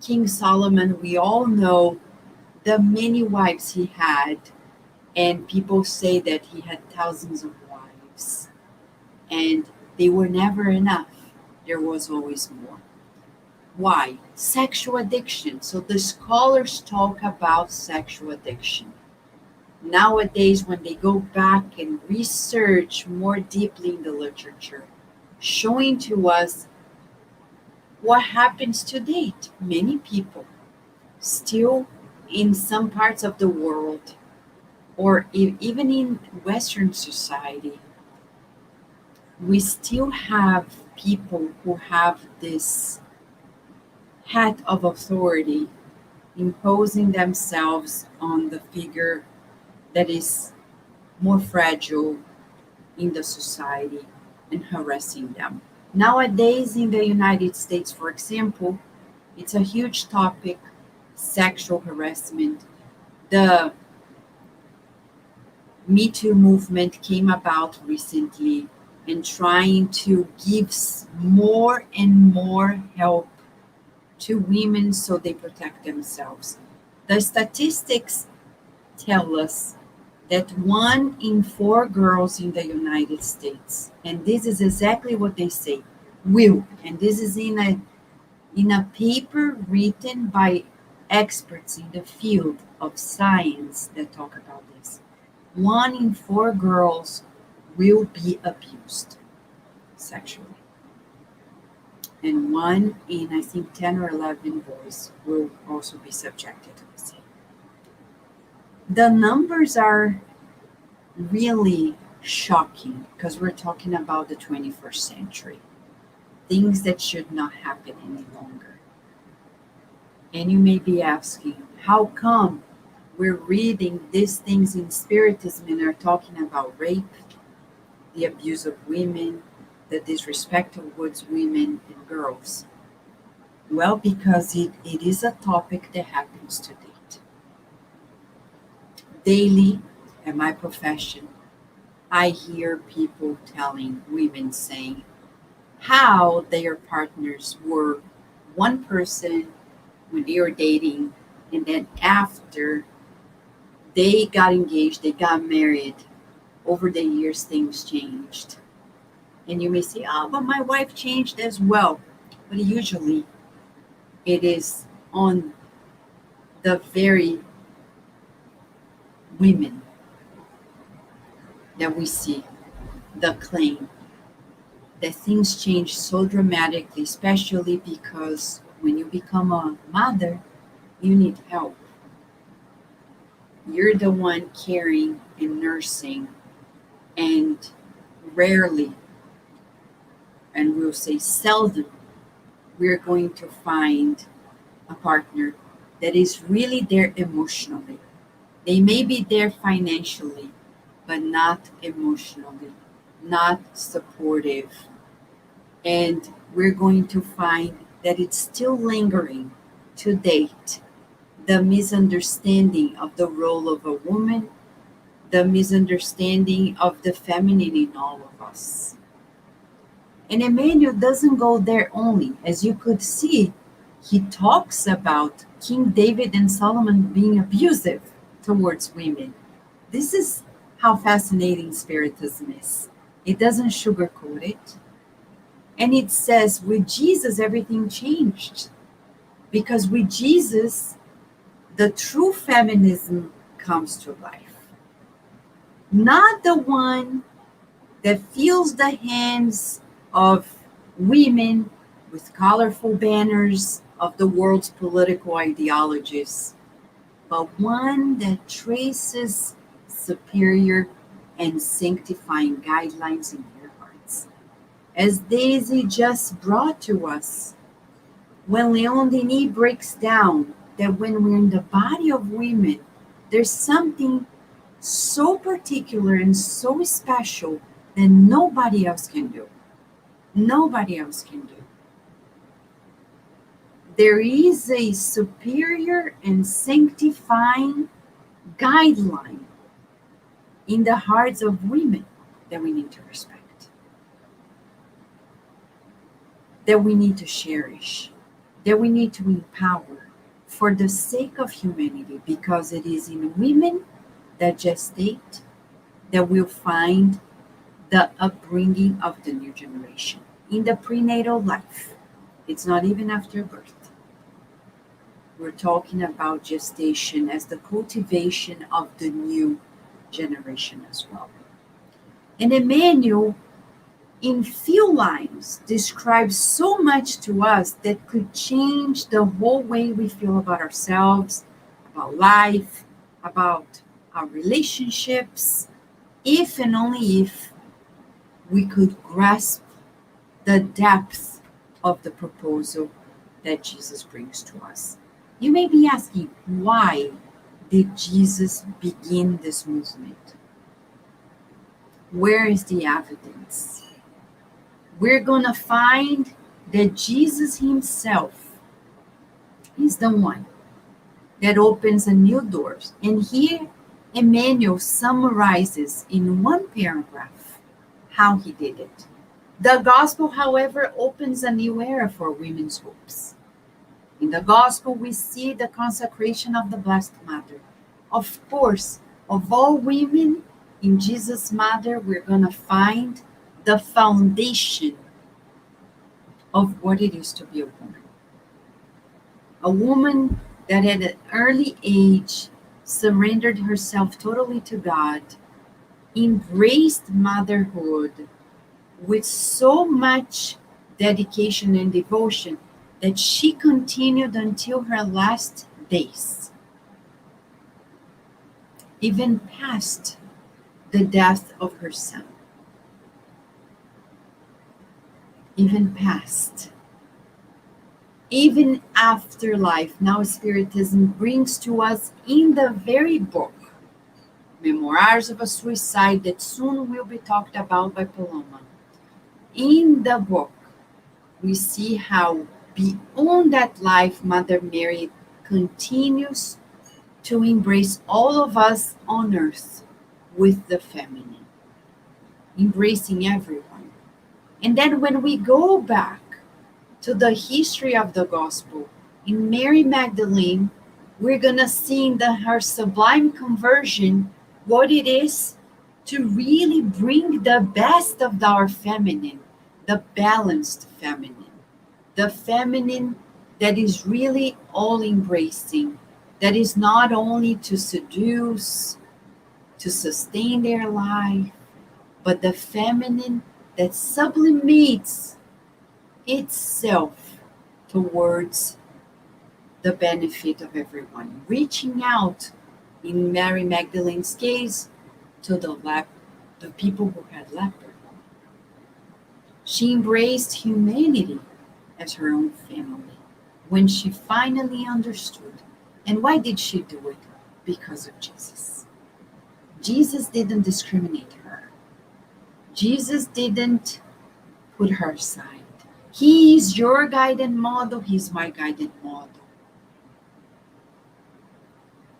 King Solomon, we all know the many wives he had, and people say that he had thousands of wives, and they were never enough. There was always more. Why? Sexual addiction. So the scholars talk about sexual addiction. Nowadays, when they go back and research more deeply in the literature, showing to us what happens to date. Many people still in some parts of the world, or even in Western society, we still have people who have this hat of authority imposing themselves on the figure that is more fragile in the society and harassing them. Nowadays in the United States, for example, It's a huge topic, sexual harassment. The Me Too movement came about recently and trying to give more and more help to women so they protect themselves. The statistics tell us that 1 in 4 girls in the United States, and this is exactly what they say, will, and this is in a paper written by experts in the field of science that talk about this. 1 in 4 girls will be abused sexually. And 1 in, I think, 10 or 11 boys will also be subjected to the same. The numbers are really shocking because we're talking about the 21st century. Things that should not happen any longer. And you may be asking, how come we're reading these things in Spiritism and are talking about rape, the abuse of women, the disrespect towards women and girls? Well, because it is a topic that happens to date. Daily, at my profession, I hear people telling women saying how their partners were one person when they were dating, and then after they got engaged, they got married, over the years things changed. And you may say, oh, but my wife changed as well. But usually it is on the very women that we see the claim that things change so dramatically, especially because when you become a mother, you need help. You're the one caring and nursing, and rarely, and we'll say seldom, we're going to find a partner that is really there emotionally. They may be there financially, but not emotionally, not supportive. And we're going to find that it's still lingering to date. The misunderstanding of the role of a woman, the misunderstanding of the feminine in all of us. And Emmanuel doesn't go there only. As you could see, he talks about King David and Solomon being abusive towards women. This is how fascinating Spiritism is. It doesn't sugarcoat it. And it says, with Jesus, everything changed. Because with Jesus, the true feminism comes to life. Not the one that feels the hands of women with colorful banners of the world's political ideologies, but one that traces superior and sanctifying guidelines in their hearts. As Daisy just brought to us, when Leon Denis breaks down that when we're in the body of women, there's something so particular and so special that nobody else can do. Nobody else can do. There is a superior and sanctifying guideline in the hearts of women that we need to respect, that we need to cherish, that we need to empower for the sake of humanity, because it is in women that gestate that we'll find the upbringing of the new generation. In the prenatal life, it's not even after birth. We're talking about gestation as the cultivation of the new generation as well. And Emmanuel, in few lines, describes so much to us that could change the whole way we feel about ourselves, about life, about our relationships, if and only if we could grasp the depth of the proposal that Jesus brings to us. You may be asking, why did Jesus begin this movement? Where is the evidence? We're going to find that Jesus himself He's the one that opens a new doors. And here, Emmanuel summarizes in one paragraph how he did it. The gospel, however, opens a new era for women's hopes. In the gospel, we see the consecration of the Blessed Mother. Of course, of all women, in Jesus' Mother, we're going to find the foundation of what it is to be a woman. A woman that at an early age surrendered herself totally to God, embraced motherhood with so much dedication and devotion that she continued until her last days, even past the death of her son, even past, even after life. Now Spiritism brings to us in the very book, Memoirs of a Suicide, that soon will be talked about by Paloma. In the book, we see how beyond that life, Mother Mary continues to embrace all of us on earth with the feminine, embracing everyone. And then when we go back to the history of the gospel, in Mary Magdalene, we're going to see in her sublime conversion what it is to really bring the best of our feminine, the balanced feminine, the feminine that is really all embracing, that is not only to seduce, to sustain their life, but the feminine that sublimates itself towards the benefit of everyone, reaching out, in Mary Magdalene's case, to the people who had leper. She embraced humanity as her own family when she finally understood. And why did she do it? Because of Jesus. Jesus didn't discriminate her. Jesus didn't put her aside. He is your guide and model. He's my guide and model.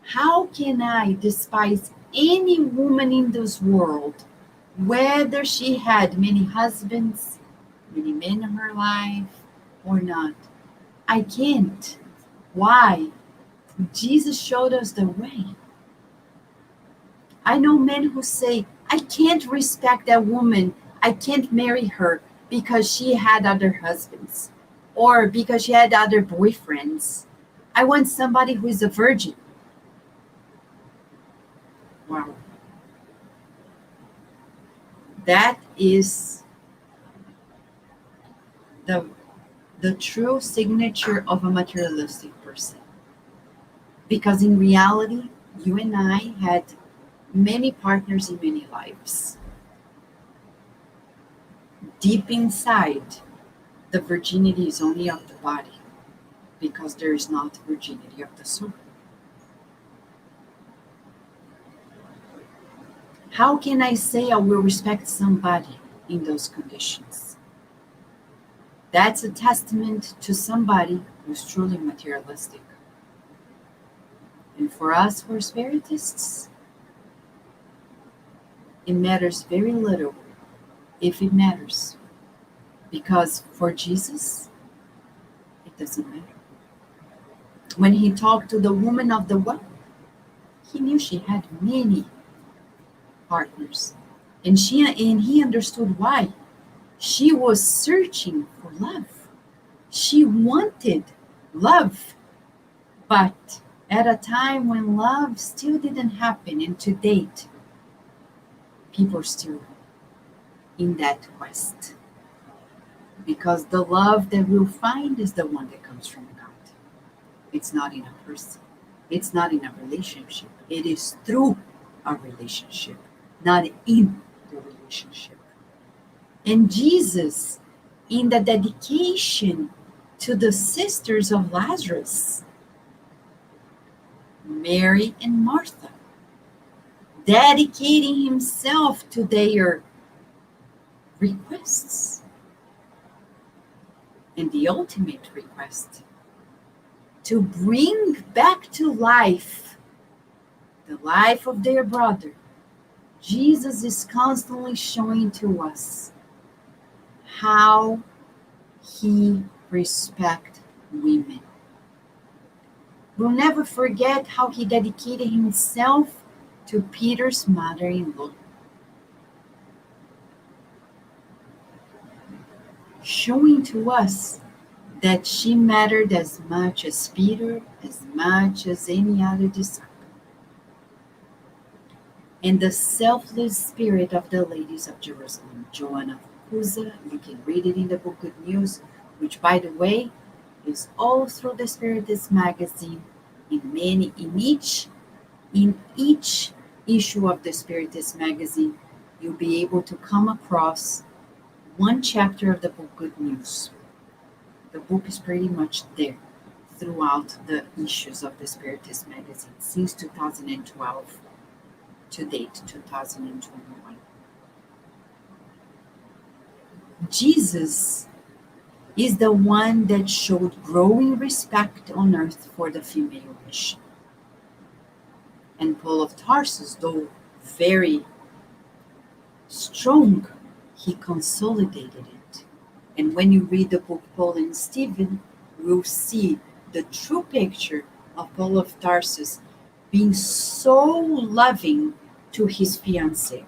How can I despise any woman in this world, whether she had many husbands, many men in her life, or not? I can't. Why? Jesus showed us the way. I know men who say, I can't respect that woman. I can't marry her because she had other husbands or because she had other boyfriends. I want somebody who is a virgin. Wow. That is the true signature of a materialistic person. Because in reality, you and I had many partners in many lives. Deep inside, the virginity is only of the body, because there is not virginity of the soul. How can I say I will respect somebody in those conditions? That's a testament to somebody who's truly materialistic. And for us, who are spiritists, it matters very little, if it matters. Because for Jesus, it doesn't matter. When he talked to the woman of the well, he knew she had many partners. And he understood why. She was searching for love. She wanted love. But at a time when love still didn't happen, and to date, people are still in that quest. Because the love that we'll find is the one that comes from God. It's not in a person. It's not in a relationship. It is through a relationship, not in the relationship. And Jesus, in the dedication to the sisters of Lazarus, Mary and Martha, dedicating himself to their requests. And the ultimate request, to bring back to life the life of their brother, Jesus is constantly showing to us how he respects women. We'll never forget how he dedicated himself to Peter's mother-in-law, showing to us that she mattered as much as Peter, as much as any other disciple. And the selfless spirit of the ladies of Jerusalem, Joanna of Cusa, you can read it in the book Good News, which, by the way, is all through the Spiritist magazine. In each issue of the Spiritist magazine, you'll be able to come across one chapter of the book Good News. The book is pretty much there throughout the issues of the Spiritist magazine since 2012 to date, 2021. Jesus is the one that showed growing respect on earth for the female mission. And Paul of Tarsus, though very strong, he consolidated it. And when you read the book Paul and Stephen, you'll see the true picture of Paul of Tarsus being so loving to his fiancée,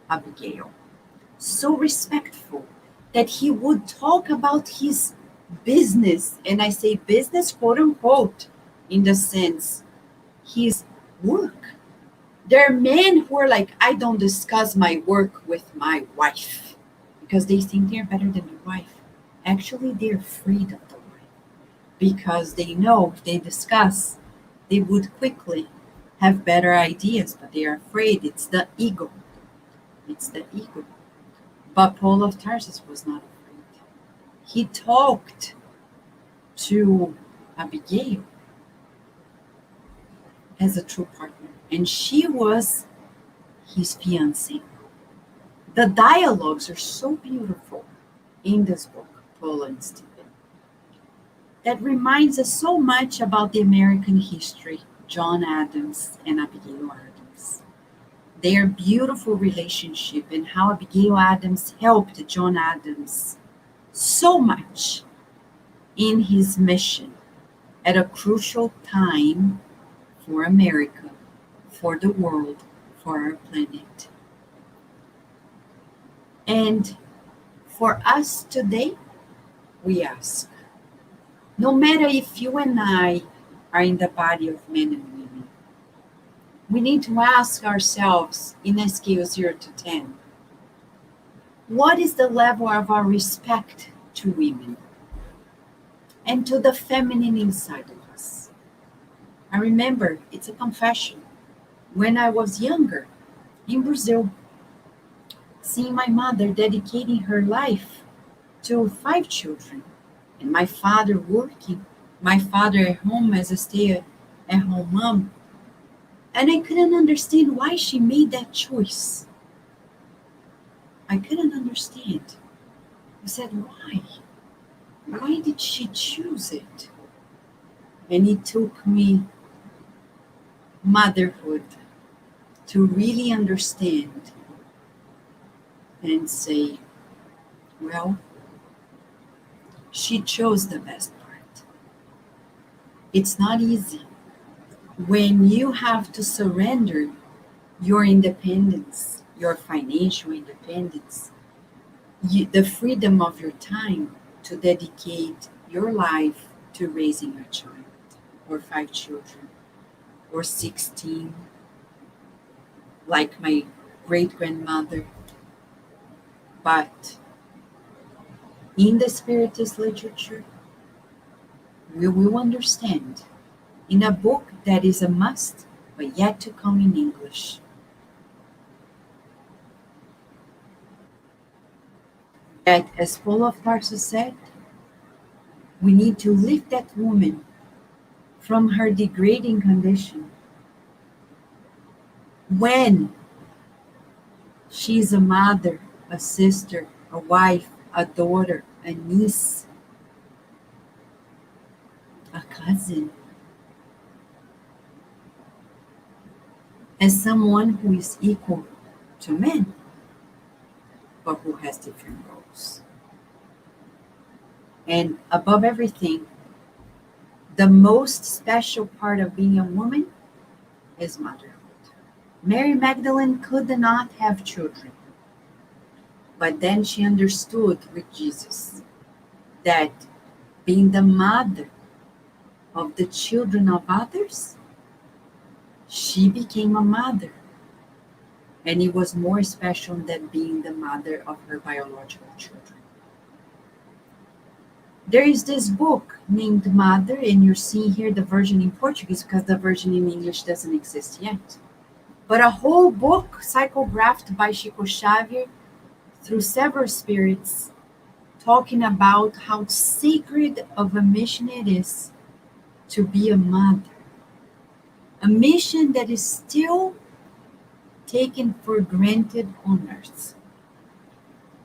Abigail, so respectful that he would talk about his business, and I say business quote unquote, in the sense his work. There are men who are like, I don't discuss my work with my wife because they think they're better than the wife. Actually, they're afraid of the wife because they know if they discuss, they would quickly have better ideas, but they are afraid. It's the ego. It's the ego. But Paul of Tarsus was not afraid. He talked to Abigail as a true partner, and she was his fiancée. The dialogues are so beautiful in this book, Paul and Stephen, that reminds us so much about the American history, John Adams and Abigail Adams. Their beautiful relationship and how Abigail Adams helped John Adams so much in his mission at a crucial time for America, for the world, for our planet. And for us today, we ask, no matter if you and I are in the body of men and women, we need to ask ourselves in a scale 0 to 10, what is the level of our respect to women and to the feminine inside of us? I remember, it's a confession, when I was younger in Brazil, seeing my mother dedicating her life to 5 children, and my father working, my father at home as a stay-at-home mom. And I couldn't understand why she made that choice. I couldn't understand. I said, why? Why did she choose it? And it took me motherhood to really understand and say, well, she chose the best part. It's not easy when you have to surrender your independence, your financial independence, the freedom of your time to dedicate your life to raising a child, or 5 children, or 16, like my great-grandmother. But in the Spiritist literature, we will understand in a book that is a must, but yet to come in English, that, as Paul of Tarsus said, we need to lift that woman from her degrading condition when she is a mother, a sister, a wife, a daughter, a niece, a cousin, as someone who is equal to men, but who has different roles. And above everything, the most special part of being a woman is motherhood. Mary Magdalene could not have children, but then she understood with Jesus that being the mother of the children of others, she became a mother. And it was more special than being the mother of her biological children. There is this book named Mother, and you're seeing here the version in Portuguese because the version in English doesn't exist yet. But a whole book psychographed by Chico Xavier through several spirits, talking about how sacred of a mission it is to be a mother. A mission that is still taken for granted on earth.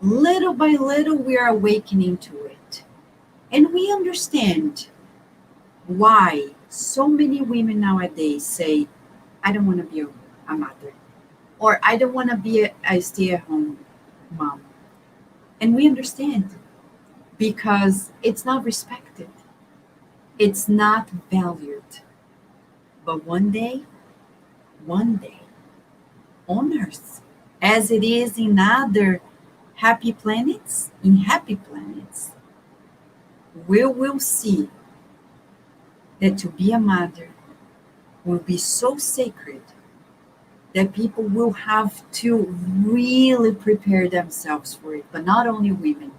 Little by little, we are awakening to it. And we understand why so many women nowadays say, I don't want to be a mother, or I don't want to be a stay-at-home mom. And we understand because it's not respected. It's not valued. But one day, on earth, as it is in other happy planets, we will see that to be a mother will be so sacred that people will have to really prepare themselves for it, but not only women,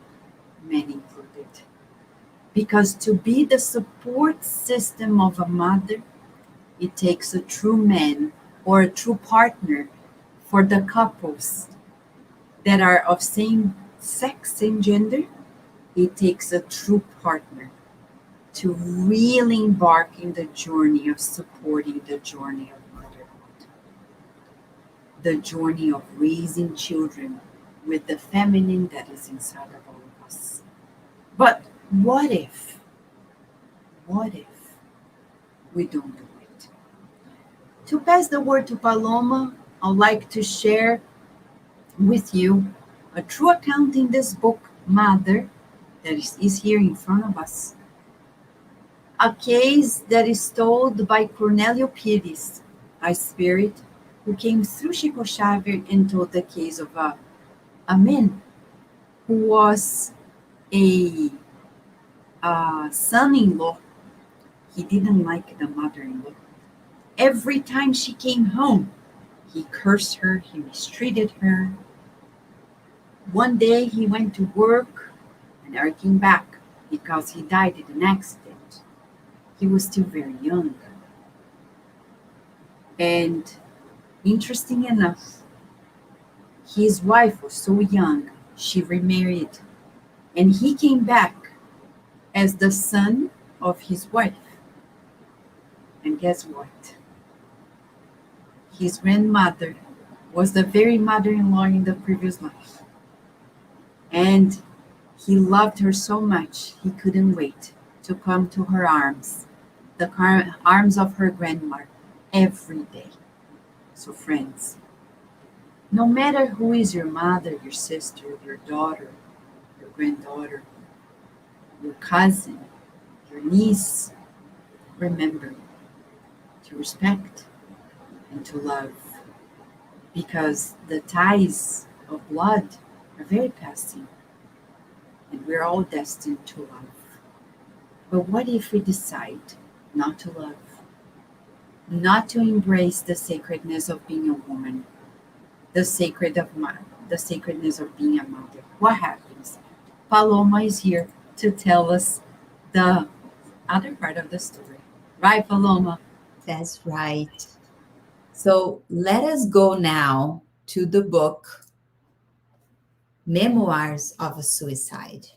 men included. Because to be the support system of a mother, it takes a true man or a true partner for the couples that are of same sex, same gender. It takes a true partner to really embark in the journey of supporting the journey of motherhood, the journey of raising children with the feminine that is inside of all of us. But what if we don't do it? To pass the word to Paloma, I'd like to share with you a true account in this book, Mother, that is here in front of us. A case that is told by Cornélio Pires, a spirit who came through Chico Xavier and told the case of a man who was a son-in-law. He didn't like the mother-in-law. Every time she came home, he cursed her, he mistreated her. One day he went to work and never came back because he died in an accident. He was still very young. And interesting enough, his wife was so young, she remarried. And he came back as the son of his wife. And guess what? His grandmother was the very mother-in-law in the previous life. And he loved her so much, he couldn't wait to come to her arms, the arms of her grandmother, every day. So friends, no matter who is your mother, your sister, your daughter, your granddaughter, your cousin, your niece, remember to respect and to love, because the ties of blood are very passing, and we're all destined to love. But what if we decide not to love, not to embrace the sacredness of being a woman, the sacredness of being a mother? What happens? Paloma is here to tell us the other part of the story. Right, Paloma? That's right. So let us go now to the book Memoirs of a Suicide.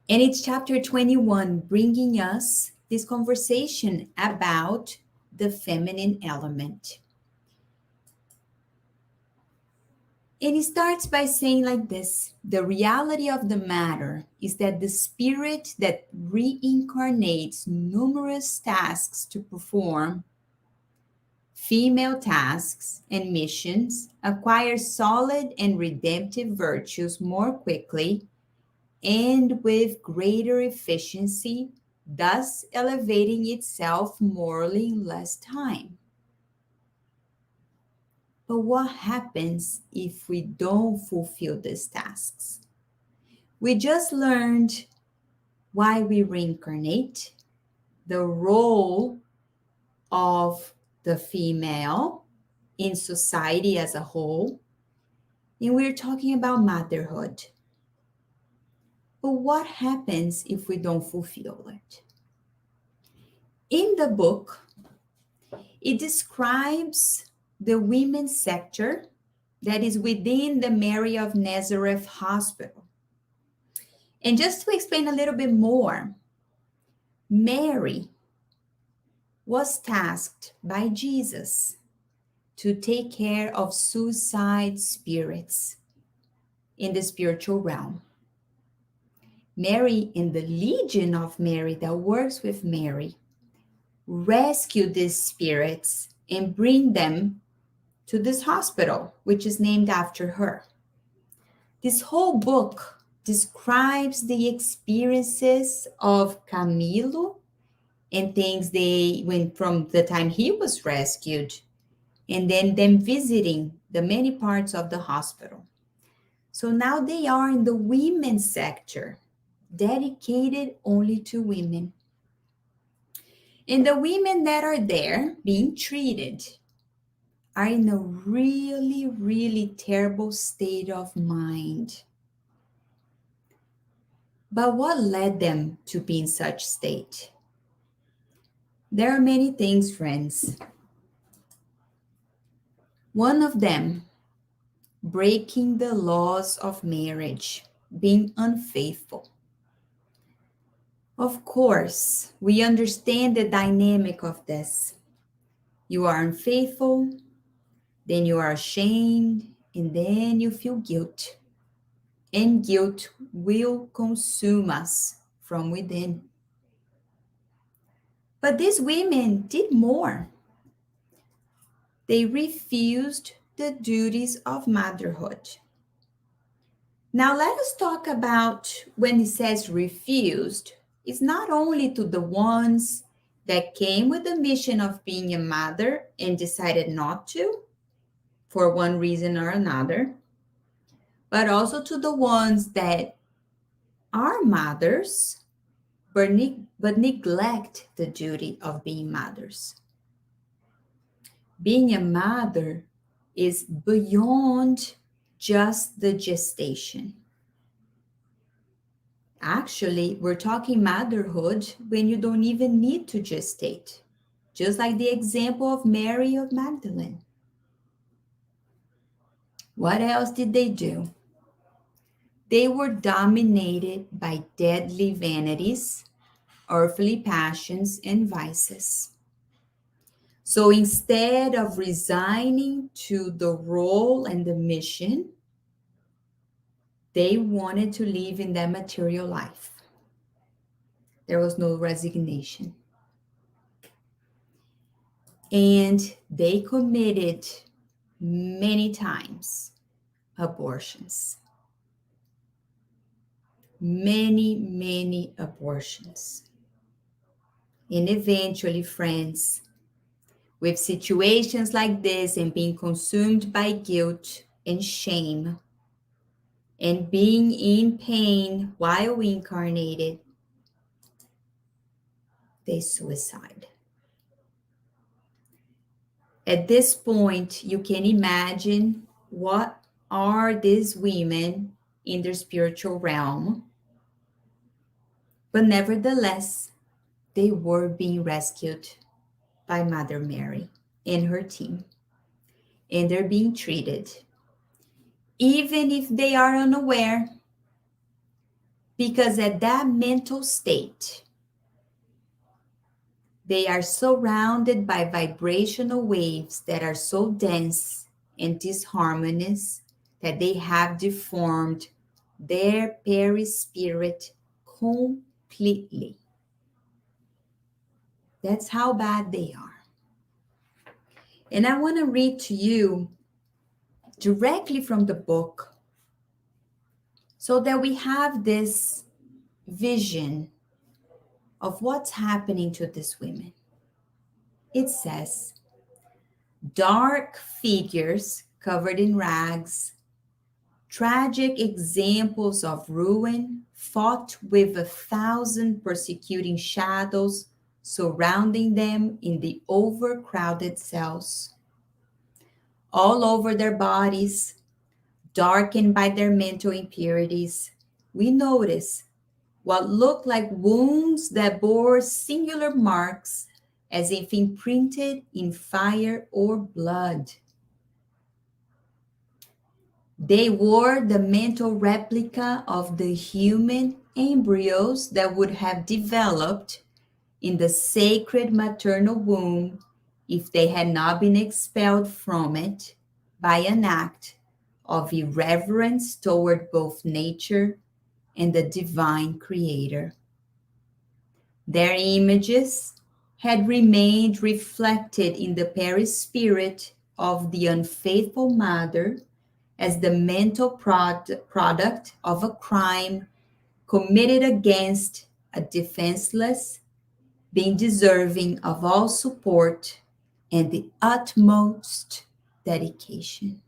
And it's chapter 21, bringing us this conversation about the feminine element. And it starts by saying like this: the reality of the matter is that the spirit that reincarnates numerous tasks to perform female tasks and missions acquire solid and redemptive virtues more quickly and with greater efficiency, thus elevating itself morally in less time. But what happens if we don't fulfill these tasks? We just learned why we reincarnate, the role of the female in society as a whole, and we're talking about motherhood. But what happens if we don't fulfill it? In the book, it describes the women's sector that is within the Mary of Nazareth Hospital. And just to explain a little bit more, Mary was tasked by Jesus to take care of suicide spirits in the spiritual realm. Mary and the Legion of Mary that works with Mary rescue these spirits and bring them to this hospital, which is named after her. This whole book describes the experiences of Camilo and things they went from the time he was rescued and then them visiting the many parts of the hospital. So now they are in the women's sector, dedicated only to women. And the women that are there being treated are in a really, really terrible state of mind. But what led them to be in such state? There are many things, friends. One of them, breaking the laws of marriage, being unfaithful. Of course, we understand the dynamic of this. You are unfaithful, then you are ashamed, and then you feel guilt. And guilt will consume us from within. But these women did more. They refused the duties of motherhood. Now let us talk about when it says refused, it's not only to the ones that came with the mission of being a mother and decided not to, for one reason or another, but also to the ones that are mothers, but neglect the duty of being mothers. Being a mother is beyond just the gestation. Actually, we're talking motherhood when you don't even need to gestate, just like the example of Mary of Magdalene. What else did they do? They were dominated by deadly vanities, earthly passions, and vices. So instead of resigning to the role and the mission, they wanted to live in that material life. There was no resignation. And they committed many times abortions. Many abortions. And eventually, friends, with situations like this and being consumed by guilt and shame and being in pain while incarnated, they suicide. At this point, you can imagine what are these women in their spiritual realm. But nevertheless, they were being rescued by Mother Mary and her team. And they're being treated, even if they are unaware, because at that mental state, they are surrounded by vibrational waves that are so dense and disharmonious that they have deformed their perispirit completely. That's how bad they are. And I want to read to you directly from the book so that we have this vision of what's happening to these women. It says, dark figures covered in rags, tragic examples of ruin, fought with 1,000 persecuting shadows surrounding them in the overcrowded cells. All over their bodies, darkened by their mental impurities, we notice what looked like wounds that bore singular marks as if imprinted in fire or blood. They wore the mental replica of the human embryos that would have developed in the sacred maternal womb if they had not been expelled from it by an act of irreverence toward both nature and the divine creator. Their images had remained reflected in the perispirit of the unfaithful mother as the mental product of a crime committed against a defenseless being deserving of all support and the utmost dedication.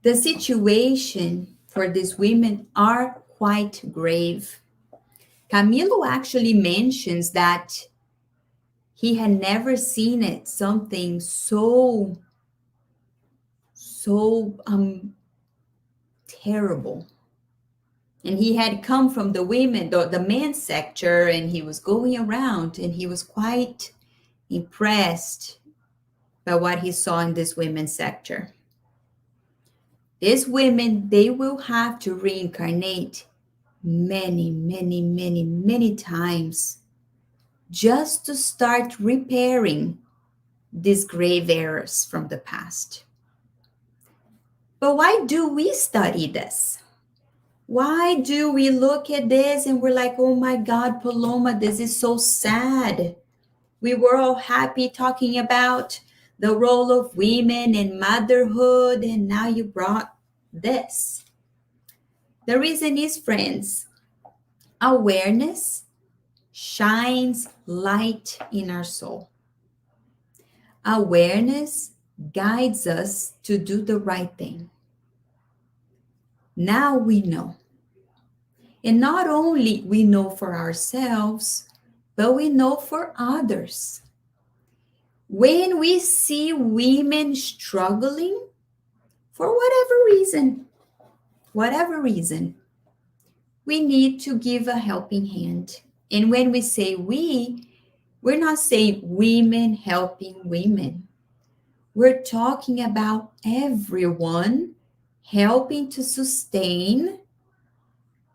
The situation for these women are quite grave. Camilo actually mentions that he had never seen it, something so terrible. And he had come from the men's sector, and he was going around and he was quite impressed by what he saw in this women's sector. These women, they will have to reincarnate many, many, many, many times just to start repairing these grave errors from the past. But why do we study this? Why do we look at this and we're like, oh my God, Paloma, this is so sad. We were all happy talking about the role of women in motherhood, and now you brought this. The reason is, friends, awareness shines light in our soul. Awareness guides us to do the right thing. Now we know. And not only we know for ourselves, but we know for others. When we see women struggling for whatever reason, we need to give a helping hand. And when we say we're not saying women helping women. We're talking about everyone helping to sustain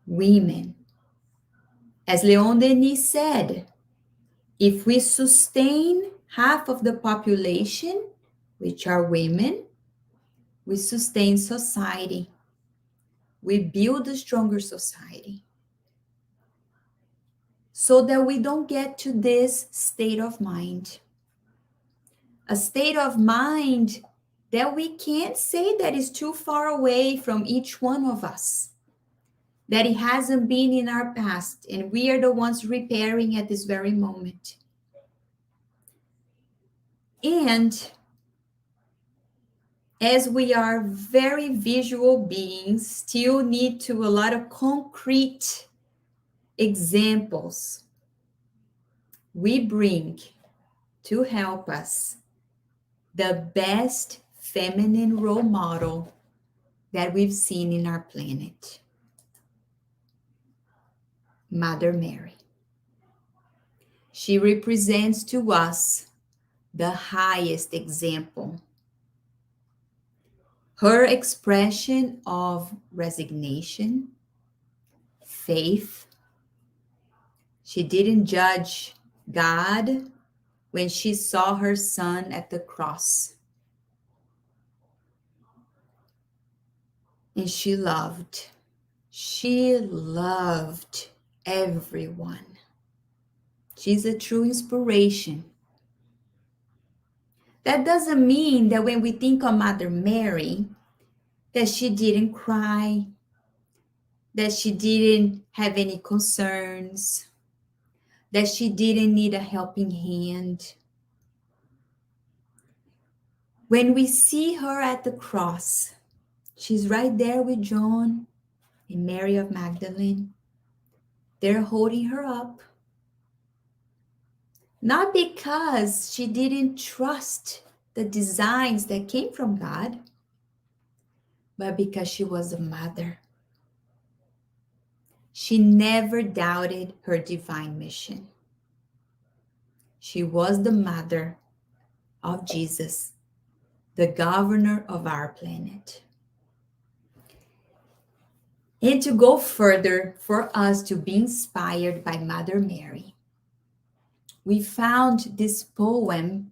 women. As Leon Denis said, if we sustain half of the population, which are women, we sustain society. We build a stronger society. So that we don't get to this state of mind. A state of mind that we can't say that is too far away from each one of us. That it hasn't been in our past, and we are the ones repairing at this very moment. And as we are very visual beings, still need to a lot of concrete examples we bring to help us the best feminine role model that we've seen in our planet. Mother Mary. She represents to us the highest example. Her expression of resignation, faith. She didn't judge God when she saw her son at the cross. And she loved everyone. She's a true inspiration That doesn't mean that when we think of Mother Mary, that she didn't cry, that she didn't have any concerns, that she didn't need a helping hand. When we see her at the cross, she's right there with John and Mary of Magdalene. They're holding her up. Not because she didn't trust the designs that came from God, but because she was a mother. She never doubted her divine mission. She was the mother of Jesus, the governor of our planet. And to go further, for us to be inspired by Mother Mary, we found this poem,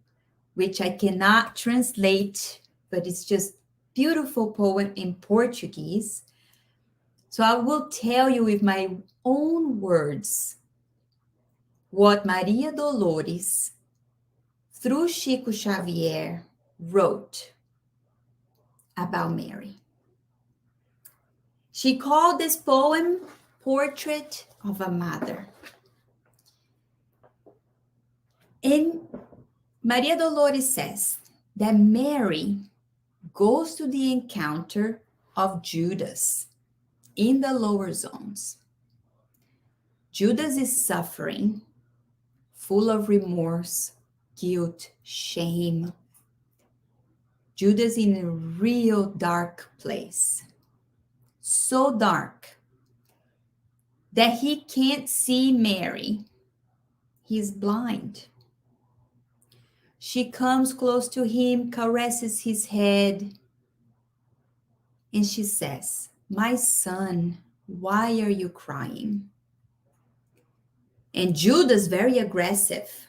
which I cannot translate, but it's just beautiful poem in Portuguese. So I will tell you with my own words what Maria Dolores, through Chico Xavier, wrote about Mary. She called this poem Portrait of a Mother. And Maria Dolores says that Mary goes to the encounter of Judas in the lower zones. Judas is suffering, full of remorse, guilt, shame. Judas in a real dark place. So dark that he can't see Mary. He's blind. She comes close to him, caresses his head, and she says, "My son, why are you crying?" And Judas, very aggressive,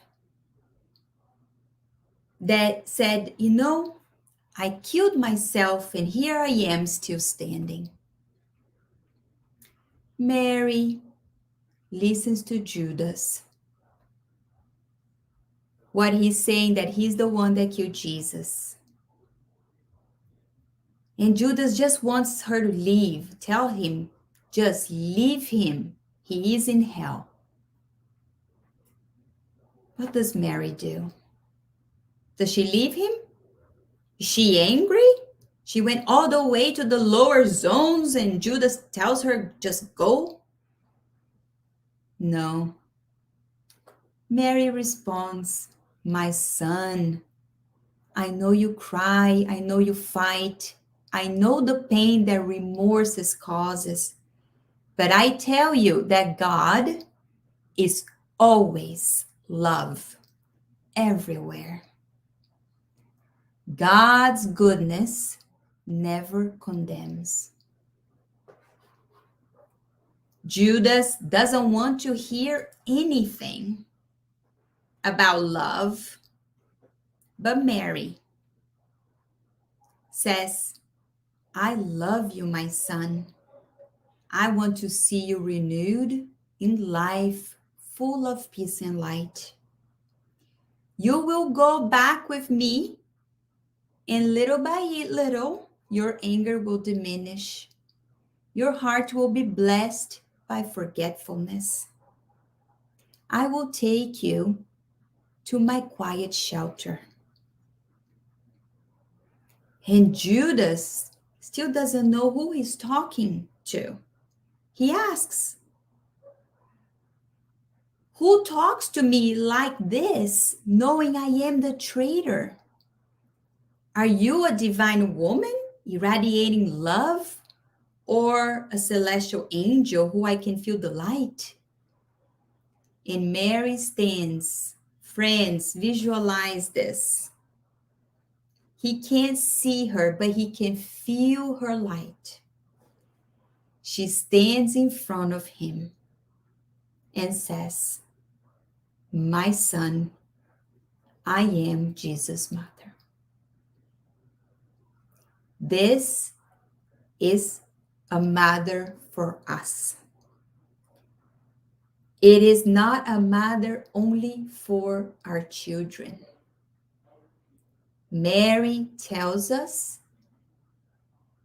that said, I killed myself and here I am still standing. Mary listens to Judas. What he's saying, that he's the one that killed Jesus. And Judas just wants her to leave. Tell him, just leave him. He is in hell. What does Mary do? Does she leave him? Is she angry? She went all the way to the lower zones and Judas tells her, just go? No. Mary responds, "My son, I know you cry, I know you fight, I know the pain that remorse causes, but I tell you that God is always love, everywhere. God's goodness never condemns." Judas doesn't want to hear anything about love, but Mary says, "I love you, my son. I want to see you renewed in life, full of peace and light. You will go back with me, and little by little, your anger will diminish. Your heart will be blessed by forgetfulness. I will take you to my quiet shelter." And Judas still doesn't know who he's talking to. He asks, "Who talks to me like this, knowing I am the traitor? Are you a divine woman irradiating love, or a celestial angel who I can feel the light?" And Mary stands. Friends, visualize this. He can't see her, but he can feel her light. She stands in front of him and says, "My son, I am Jesus' mother." This is a mother for us. It is not a mother only for our children. Mary tells us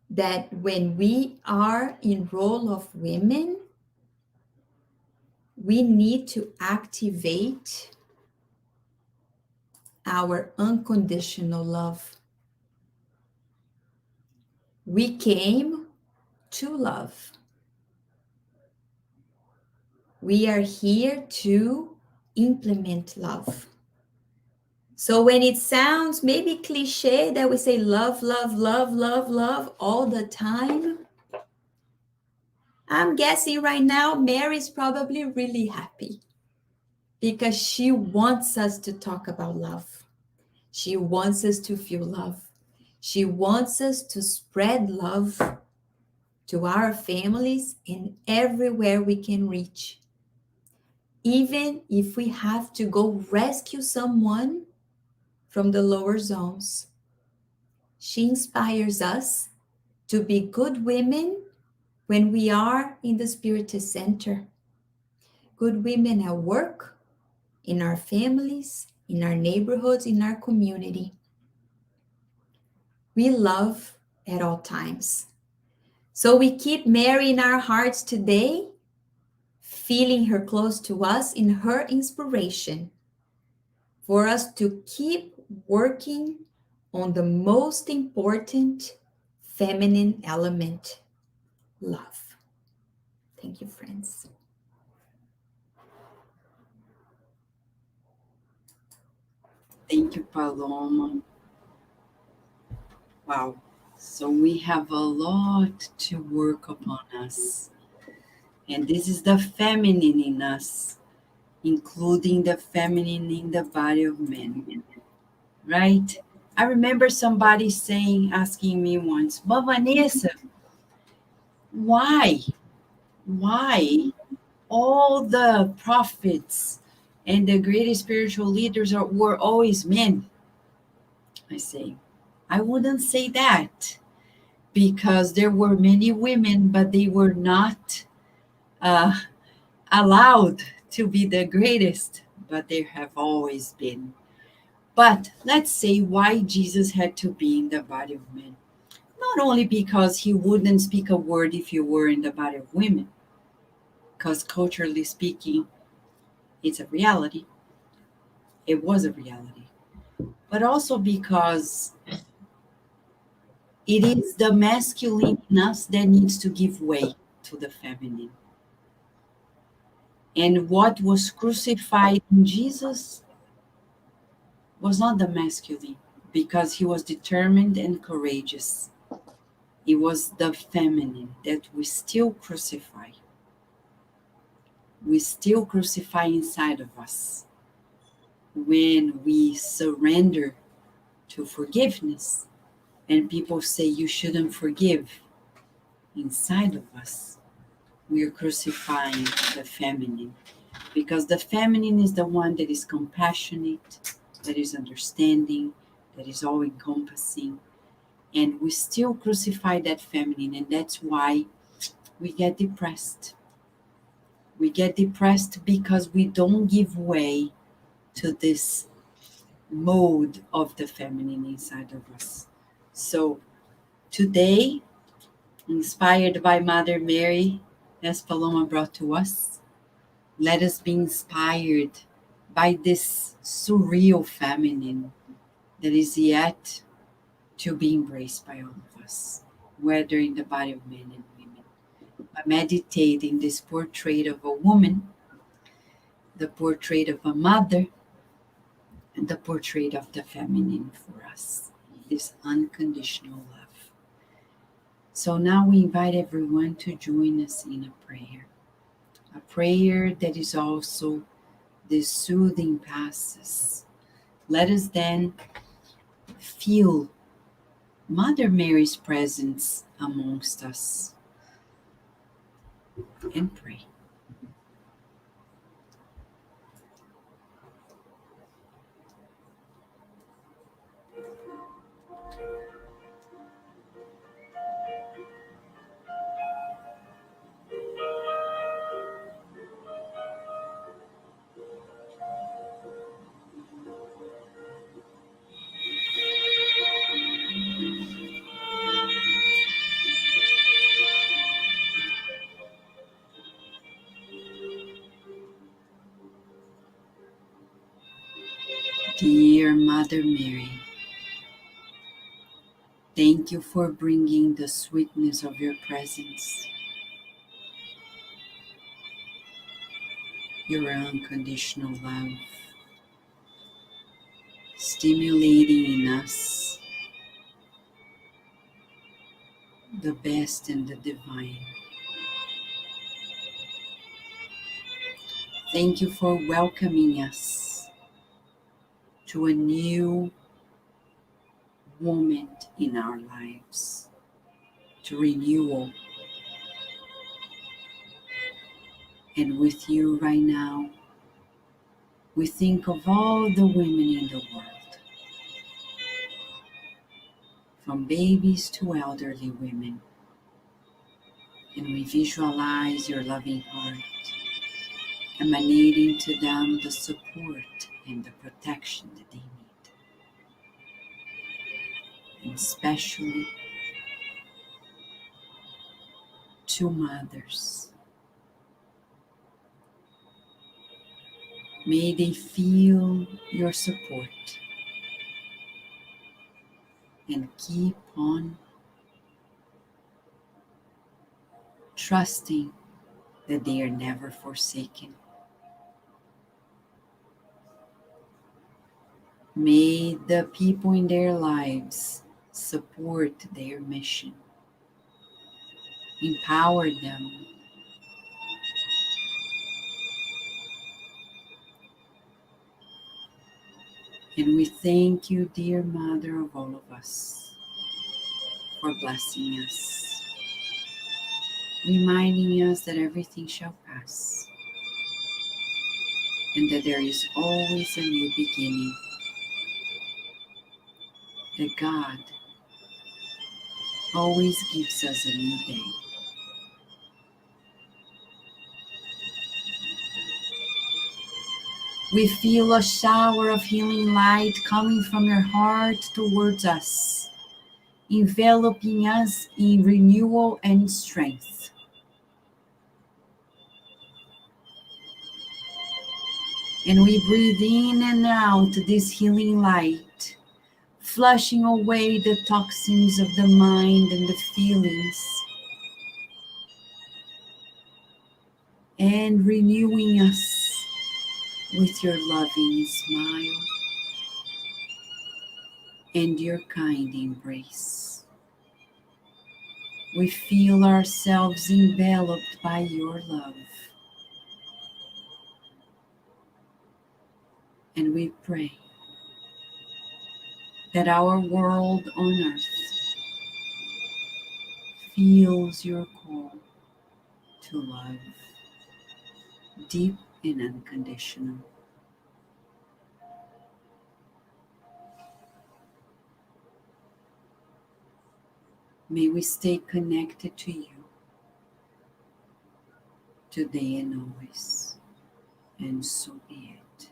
that when we are in role of women, we need to activate our unconditional love. We came to love. We are here to implement love. So when it sounds maybe cliche that we say love, love, love, love, love all the time, I'm guessing right now Mary's probably really happy because she wants us to talk about love. She wants us to feel love. She wants us to spread love to our families and everywhere we can reach. Even if we have to go rescue someone from the lower zones. She inspires us to be good women when we are in the Spiritist Center. Good women at work, in our families, in our neighborhoods, in our community. We love at all times. So we keep Mary in our hearts today, feeling her close to us in her inspiration, for us to keep working on the most important feminine element, love. Thank you, friends. Thank you, Paloma. Wow. So we have a lot to work upon us. And this is the feminine in us, including the feminine in the body of men. Right? I remember somebody asking me once, but Vanessa, why? Why all the prophets and the greatest spiritual leaders were always men? I say, I wouldn't say that because there were many women, but they were not uh, allowed to be the greatest, but there have always been. But let's say why Jesus had to be in the body of men. Not only because he wouldn't speak a word if you were in the body of women, because culturally speaking, it's a reality. It was a reality. But also because it is the masculine in us that needs to give way to the feminine. And what was crucified in Jesus was not the masculine, because he was determined and courageous. It was the feminine that we still crucify. We still crucify inside of us. When we surrender to forgiveness, and people say you shouldn't forgive, inside of us, we are crucifying the feminine. Because the feminine is the one that is compassionate, that is understanding, that is all encompassing. And we still crucify that feminine, and that's why we get depressed. We get depressed because we don't give way to this mode of the feminine inside of us. So today, inspired by Mother Mary, as Paloma brought to us, let us be inspired by this surreal feminine that is yet to be embraced by all of us, whether in the body of men and women. By meditating this portrait of a woman, the portrait of a mother, and the portrait of the feminine for us, this unconditional love. So now we invite everyone to join us in a prayer that is also the soothing passes. Let us then feel Mother Mary's presence amongst us and pray. Dear Mother Mary, thank you for bringing the sweetness of your presence, your unconditional love, stimulating in us the best and the divine. Thank you for welcoming us to a new moment in our lives, to renewal. And with you right now, we think of all the women in the world, from babies to elderly women, and we visualize your loving heart emanating to them the support and the protection that they need. And especially to mothers. May they feel your support and keep on trusting that they are never forsaken. May the people in their lives support their mission, empower them, and we thank you, dear Mother of all of us, for blessing us, reminding us that everything shall pass, and that there is always a new beginning, that God always gives us a new day. We feel a shower of healing light coming from your heart towards us, enveloping us in renewal and strength. And we breathe in and out this healing light, flushing away the toxins of the mind and the feelings, and renewing us with your loving smile and your kind embrace. We feel ourselves enveloped by your love. And we pray that our world on earth feels your call to love, deep and unconditional. May we stay connected to you today and always, and so be it.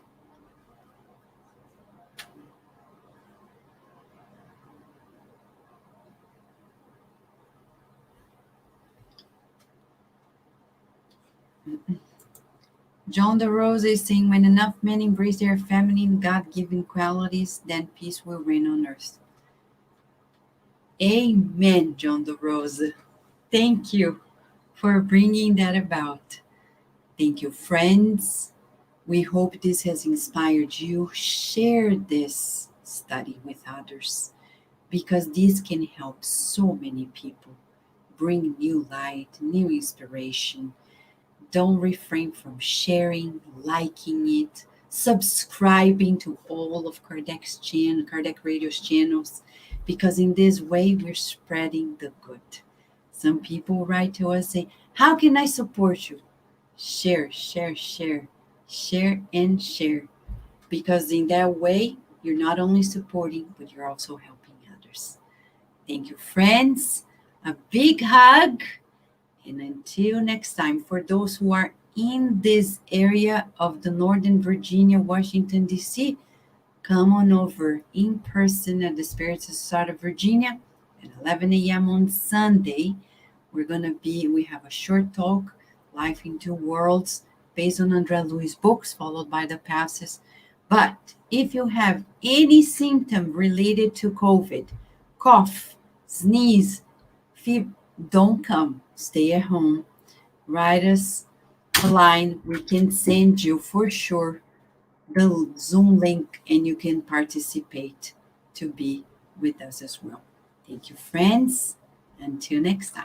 John DeRose is saying, when enough men embrace their feminine God-given qualities, then peace will reign on earth. Amen, John DeRose. Thank you for bringing that about. Thank you, friends. We hope this has inspired you. Share this study with others, because this can help so many people bring new light, new inspiration. Don't refrain from sharing, liking it, subscribing to all of Kardec Radio's channels, because in this way we're spreading the good. Some people write to us, say, how can I support you? Share, share, share, share and share, because in that way you're not only supporting, but you're also helping others. Thank you, friends. A big hug. And until next time, for those who are in this area of the Northern Virginia, Washington, D.C., come on over in person at the Spirit Society of Virginia at 11 a.m. on Sunday. We have a short talk, Life in Two Worlds, based on André Louis' books, followed by the passes. But if you have any symptom related to COVID, cough, sneeze, fever, don't come. Stay at home. Write us a line. We can send you for sure the Zoom link and you can participate to be with us as well. Thank you, friends. Until next time.